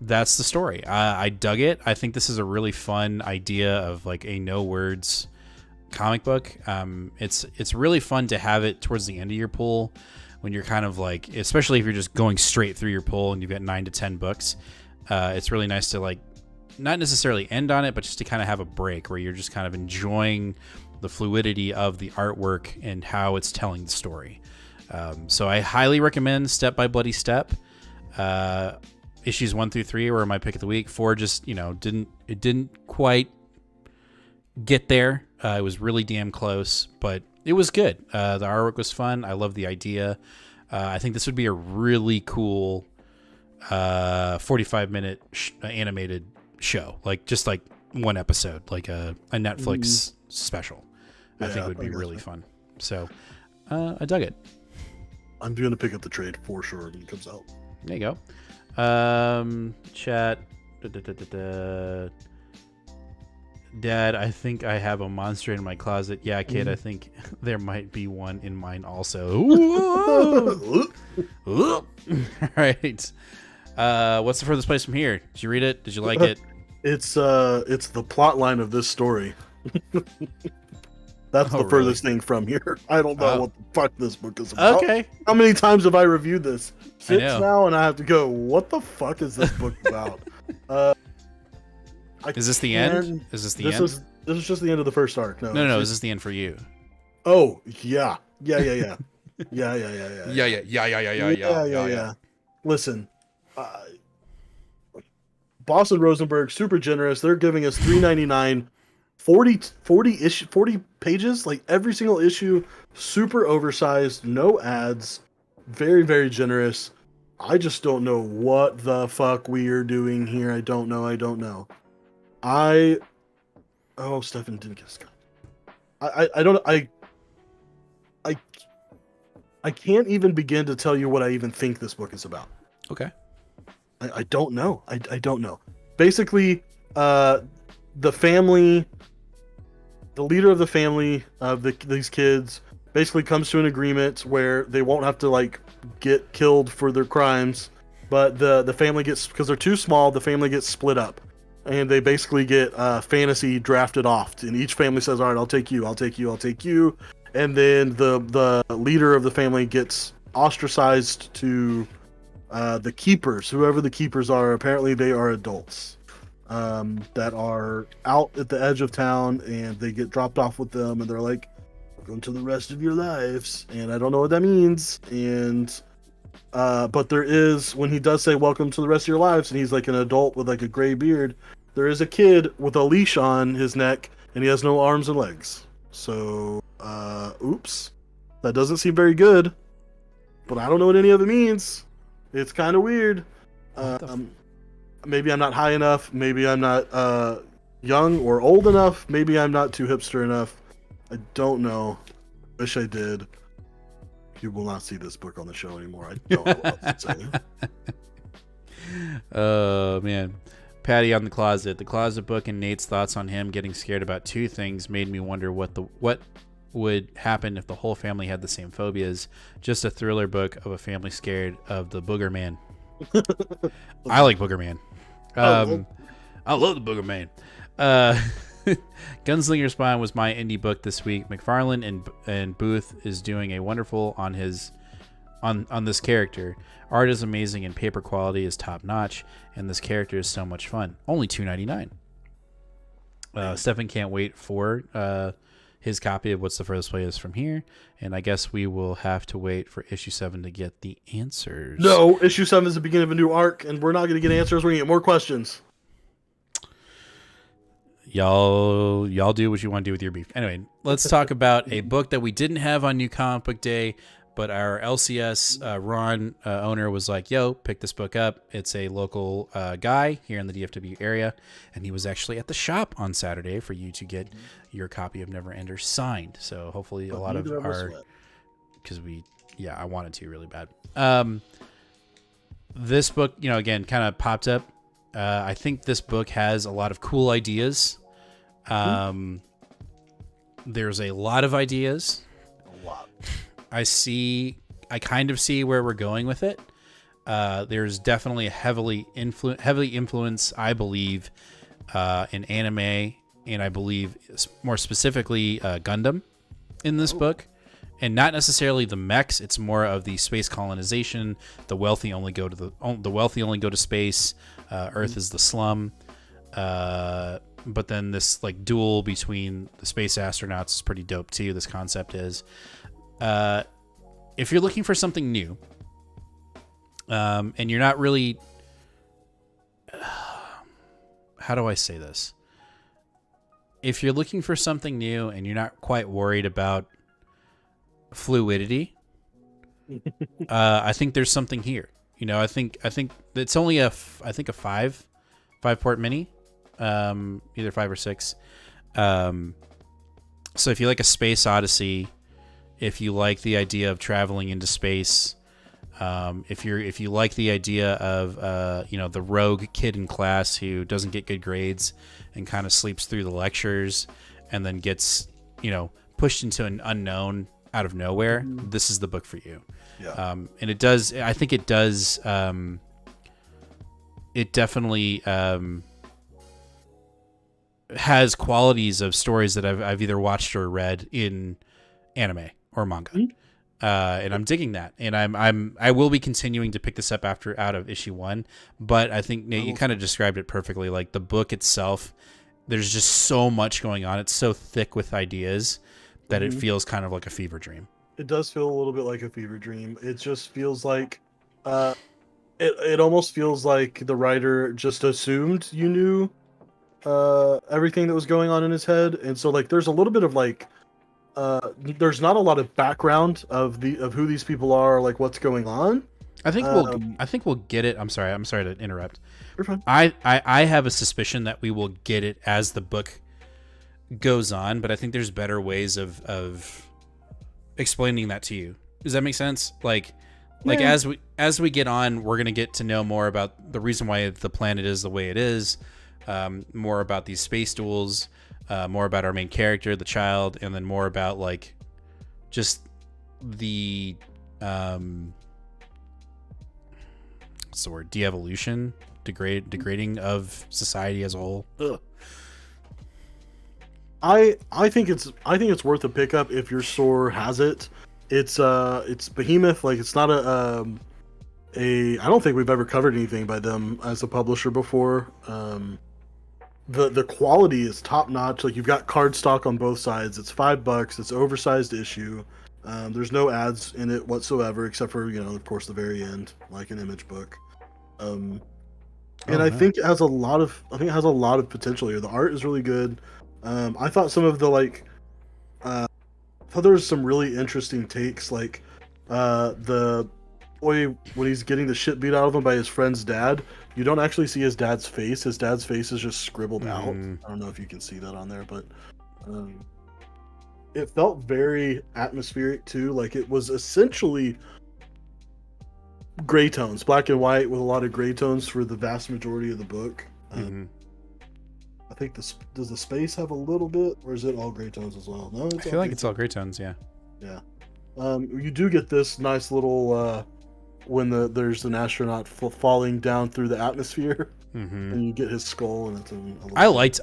That's the story. I dug it. I think this is a really fun idea of like a no words comic book. It's really fun to have it towards the end of your pull when you're kind of like, especially if you're just going straight through your pull and you've got 9 to 10 books. It's really nice to like not necessarily end on it, but just to kind of have a break where you're just kind of enjoying the fluidity of the artwork and how it's telling the story. So I highly recommend Step by Bloddy Step. Issues 1 through 3 were my pick of the week. 4 just, didn't quite get there. It was really damn close, but it was good. The artwork was fun. I love the idea. I think this would be a really cool 45-minute animated show, just like one episode, like a Netflix special. I think it would be really fun. So I dug it. I'm going to pick up the trade for sure when it comes out. There you go. Chat. Dad, I think I have a monster in my closet. Yeah, kid, I think there might be one in mine also. All right. What's the furthest place from here? Did you read it? Did you like it? It's the plot line of this story. That's the furthest thing from here. I don't know what the fuck this book is about. Okay. How many times have I reviewed this? Six now, and I have to go, what the fuck is this book about? Is this the end? Is this the end? This is just the end of the first arc. No. Is this the end for you? Oh, yeah. Yeah. Listen, Boston Rosenberg, super generous. They're giving us $3.99, 40 pages, like every single issue, super oversized, no ads, very, very generous. I just don't know what the fuck we are doing here. I don't know. Stefan didn't get Scott. I can't even begin to tell you what I even think this book is about. Okay. I don't know. I don't know. Basically, the family, the leader of the family of these kids basically comes to an agreement where they won't have to get killed for their crimes, but the family gets, because they're too small, the family gets split up. And they basically get fantasy drafted off. And each family says, all right, I'll take you. And then the leader of the family gets ostracized to the keepers, whoever the keepers are. Apparently they are adults that are out at the edge of town, and they get dropped off with them. And they're like, welcome to the rest of your lives. And I don't know what that means. And but there is, when he does say welcome to the rest of your lives, and he's like an adult with a gray beard, there is a kid with a leash on his neck, and he has no arms and legs. So, oops. That doesn't seem very good, but I don't know what any of it means. It's kind of weird. Maybe I'm not high enough. Maybe I'm not young or old enough. Maybe I'm not too hipster enough. I don't know. Wish I did. You will not see this book on the show anymore. I don't know what to say. Oh, man. Patty on the Closet. The Closet book and Nate's thoughts on him getting scared about two things made me wonder what would happen if the whole family had the same phobias. Just a thriller book of a family scared of the Booger Man. I like Booger Man. I love the Booger Man. Gunslinger Spawn was my indie book this week. McFarlane and Booth is doing a wonderful on this character. Art is amazing and paper quality is top notch, and this character is so much fun. Only $2.99. Stefan can't wait for his copy of What's the Furthest Place from Here, and I guess we will have to wait for issue 7 to get the answers. No, issue 7 is the beginning of a new arc, and we're not going to get answers. We're going to get more questions. Y'all do what you want to do with your beef. Anyway, let's talk about a book that we didn't have on New Comic Book Day, but our LCS Ron owner was like, yo, pick this book up. It's a local guy here in the DFW area, and he was actually at the shop on Saturday for you to get your copy of Never Ender signed. So hopefully a lot of our... Because I wanted to really bad. This book, again, kind of popped up. I think this book has a lot of cool ideas. There's a lot of ideas. A lot. I kind of see where we're going with it. There's definitely a heavily influence, I believe, in anime, and I believe more specifically Gundam in this book. And not necessarily the mechs. It's more of the space colonization. The wealthy only go to space. Earth is the slum. But then this like duel between the space astronauts is pretty dope too. This concept is, if you're looking for something new, and you're not really, how do I say this? If you're looking for something new and you're not quite worried about fluidity, I think there's something here. You know, I think it's only a 5-port mini, either 5 or 6. So if you like a space odyssey, if you like the idea of traveling into space, if you like the idea of the rogue kid in class who doesn't get good grades and kind of sleeps through the lectures and then gets pushed into an unknown out of nowhere, this is the book for you. Yeah. And it does. I think it does. It definitely has qualities of stories that I've either watched or read in anime or manga. And I'm digging that, and I will be continuing to pick this up out of issue 1. But I think Nate, you kind of described it perfectly. Like the book itself, there's just so much going on. It's so thick with ideas that it feels kind of like a fever dream. It does feel a little bit like a fever dream. It just feels like, it almost feels like the writer just assumed you knew everything that was going on in his head, and so like there's a little bit of like. There's not a lot of background of who these people are, like what's going on. I think we'll get it. I'm sorry to interrupt. You're fine. I have a suspicion that we will get it as the book goes on, but I think there's better ways of explaining that to you. Does that make sense? Like as we get on, we're gonna get to know more about the reason why the planet is the way it is, more about these space duels. More about our main character, the child, and then more about like just the what's the word? De-evolution, degrading of society as a whole. Ugh. I think it's worth a pickup if your store has it. It's Behemoth. Like it's not I don't think we've ever covered anything by them as a publisher before. The quality is top notch. Like you've got card stock on both sides. It's $5. It's oversized issue. There's no ads in it whatsoever, except for of course the very end, like an image book. I think it has a lot of potential here. The art is really good. I thought some of the I thought there was some really interesting takes, like the boy when he's getting the shit beat out of him by his friend's dad. You don't actually see his dad's face. His dad's face is just scribbled out. I don't know if you can see that on there, but it felt very atmospheric too. Like it was essentially gray tones, black and white with a lot of gray tones for the vast majority of the book. I think does the space have a little bit, or is it all gray tones as well? No, I feel like it's all gray tones. Yeah. Yeah. You do get this nice little when there's an astronaut falling down through the atmosphere, and you get his skull, and it's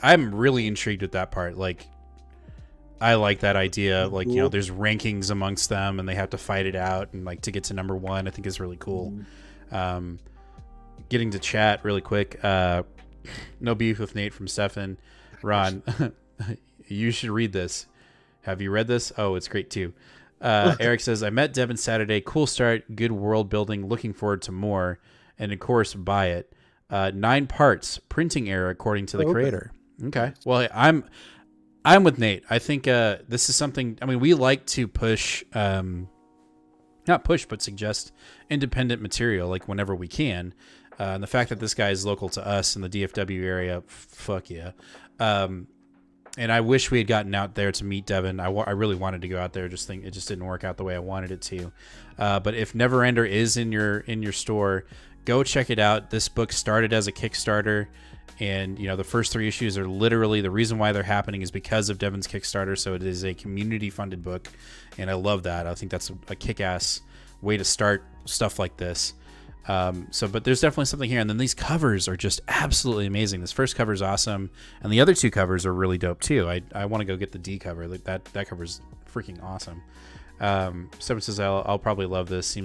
I'm really intrigued with that part. Like, I like that idea. Like, cool. There's rankings amongst them, and they have to fight it out, and like to get to number 1, I think is really cool. Getting to chat really quick. No beef with Nate from Stefan. Ron, you should read this. Have you read this? Oh, it's great too. Eric says, I met Devin Saturday. Cool start. Good world building. Looking forward to more. And of course, buy it. 9 parts. Printing error, according to the creator. Okay. Well, I'm with Nate. I think this is something. I mean, we like to push, not push, but suggest independent material like whenever we can. And the fact that this guy is local to us in the DFW area, fuck yeah. And I wish we had gotten out there to meet Devin. I really wanted to go out there. Just think it just didn't work out the way I wanted it to. But if Neverender is in your store, go check it out. This book started as a Kickstarter, and the first 3 issues are literally the reason why they're happening is because of Devin's Kickstarter. So it is a community-funded book, and I love that. I think that's a kick-ass way to start stuff like this. But there's definitely something here, and then these covers are just absolutely amazing. This first cover is awesome, and the other 2 covers are really dope too. I want to go get the D cover. Like that cover's freaking awesome. Someone says I'll probably love this.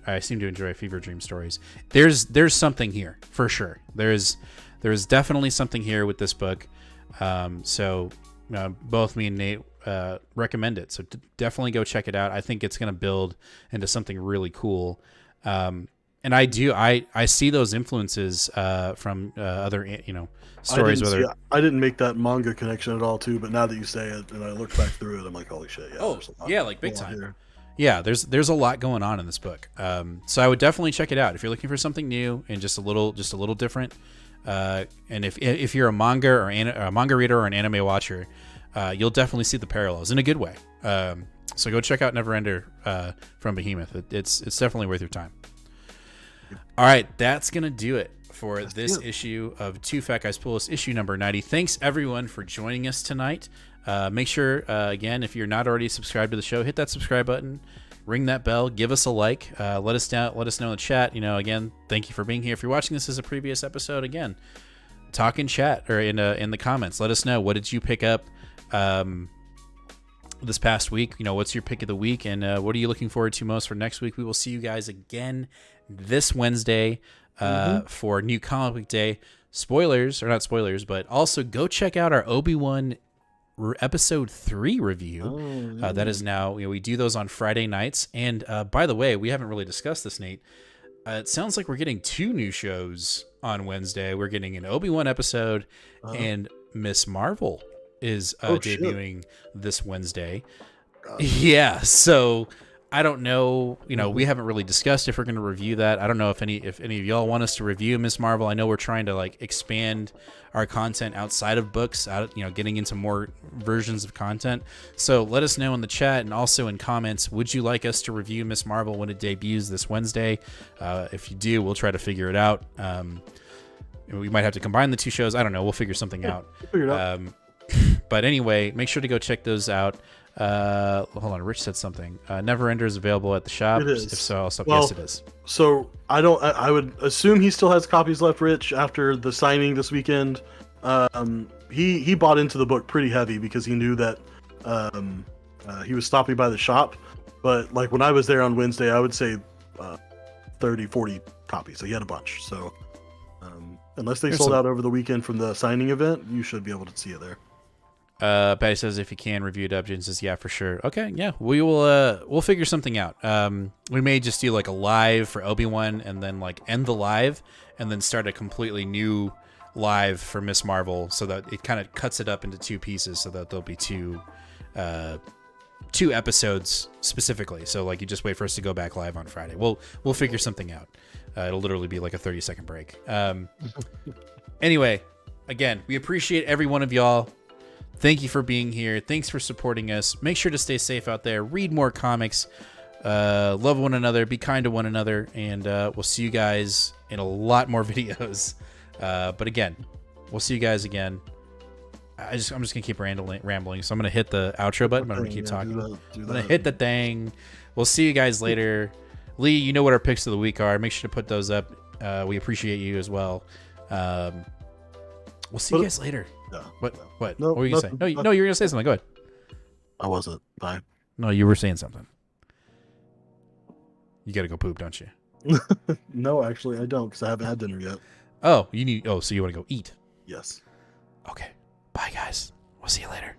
I seem to enjoy fever dream stories. There's something here for sure. There's there is definitely something here with this book. So both me and Nate recommend it. So definitely go check it out. I think it's going to build into something really cool. And I see those influences from other stories. I didn't make that manga connection at all too, but now that you say it and I look back through it, I'm like, holy shit! Yeah, like big time. Here. Yeah, there's a lot going on in this book. So I would definitely check it out if you're looking for something new and just a little different. And if you're a manga or a manga reader or an anime watcher, you'll definitely see the parallels in a good way. So go check out Neverender from Behemoth. It's definitely worth your time. All right, that's gonna do it for this issue of Two Fat Guys Pull List, issue number 90. Thanks everyone for joining us tonight. Make sure again, if you're not already subscribed to the show, hit that subscribe button, ring that bell, give us a like, let us know in the chat. Again, thank you for being here. If you're watching this as a previous episode, again, talk in chat or in the comments. Let us know, what did you pick up this past week? What's your pick of the week, and what are you looking forward to most for next week? We will see you guys again this Wednesday for New Comic Book Day. Spoilers, or not spoilers, but also go check out our Obi-Wan episode 3 review. That is now, we do those on Friday nights. And by the way, we haven't really discussed this, Nate. It sounds like we're getting 2 new shows on Wednesday. We're getting an Obi-Wan episode, and Miss Marvel is debuting this Wednesday. Yeah, so I don't know, we haven't really discussed if we're going to review that. I don't know if any of y'all want us to review Miss Marvel. I know we're trying to expand our content outside of books, getting into more versions of content. So let us know in the chat and also in comments, would you like us to review Miss Marvel when it debuts this Wednesday? If you do, we'll try to figure it out. We might have to combine the 2 shows. I don't know. We'll figure something out. We'll figure it out. But anyway, make sure to go check those out. Hold on, Rich said something. Neverender is available at the shop. It is. If so, yes, it is. So I would assume he still has copies left, Rich, after the signing this weekend. He bought into the book pretty heavy because he knew that he was stopping by the shop. But when I was there on Wednesday, I would say 30, 40 copies. So he had a bunch. So unless they sold out over the weekend from the signing event, you should be able to see it there. Patty says if you can review it up. Jen says yeah, for sure. Okay, yeah, we will. We'll figure something out. We may just do a live for Obi-Wan and then end the live and then start a completely new live for Miss Marvel, so that it kind of cuts it up into 2 pieces, so that there'll be 2 episodes specifically. So you just wait for us to go back live on Friday. We'll figure something out. It'll literally be a 30-second break. Anyway, again, we appreciate every one of y'all. Thank you for being here. Thanks for supporting us. Make sure to stay safe out there. Read more comics. Love one another. Be kind to one another. And we'll see you guys in a lot more videos. But again, we'll see you guys again. I'm just going to keep rambling. So I'm going to hit the outro button. I'm going to keep talking. I'm going to hit the thing. We'll see you guys later. Lee, you know what our picks of the week are. Make sure to put those up. We appreciate you as well. We'll see you guys later. No, what? No, what were you going to say? No, you were going to say something. Go ahead. I wasn't. Bye. No, you were saying something. You got to go poop, don't you? No, actually, I don't, because I haven't had dinner yet. Oh, so you want to go eat? Yes. Okay. Bye, guys. We'll see you later.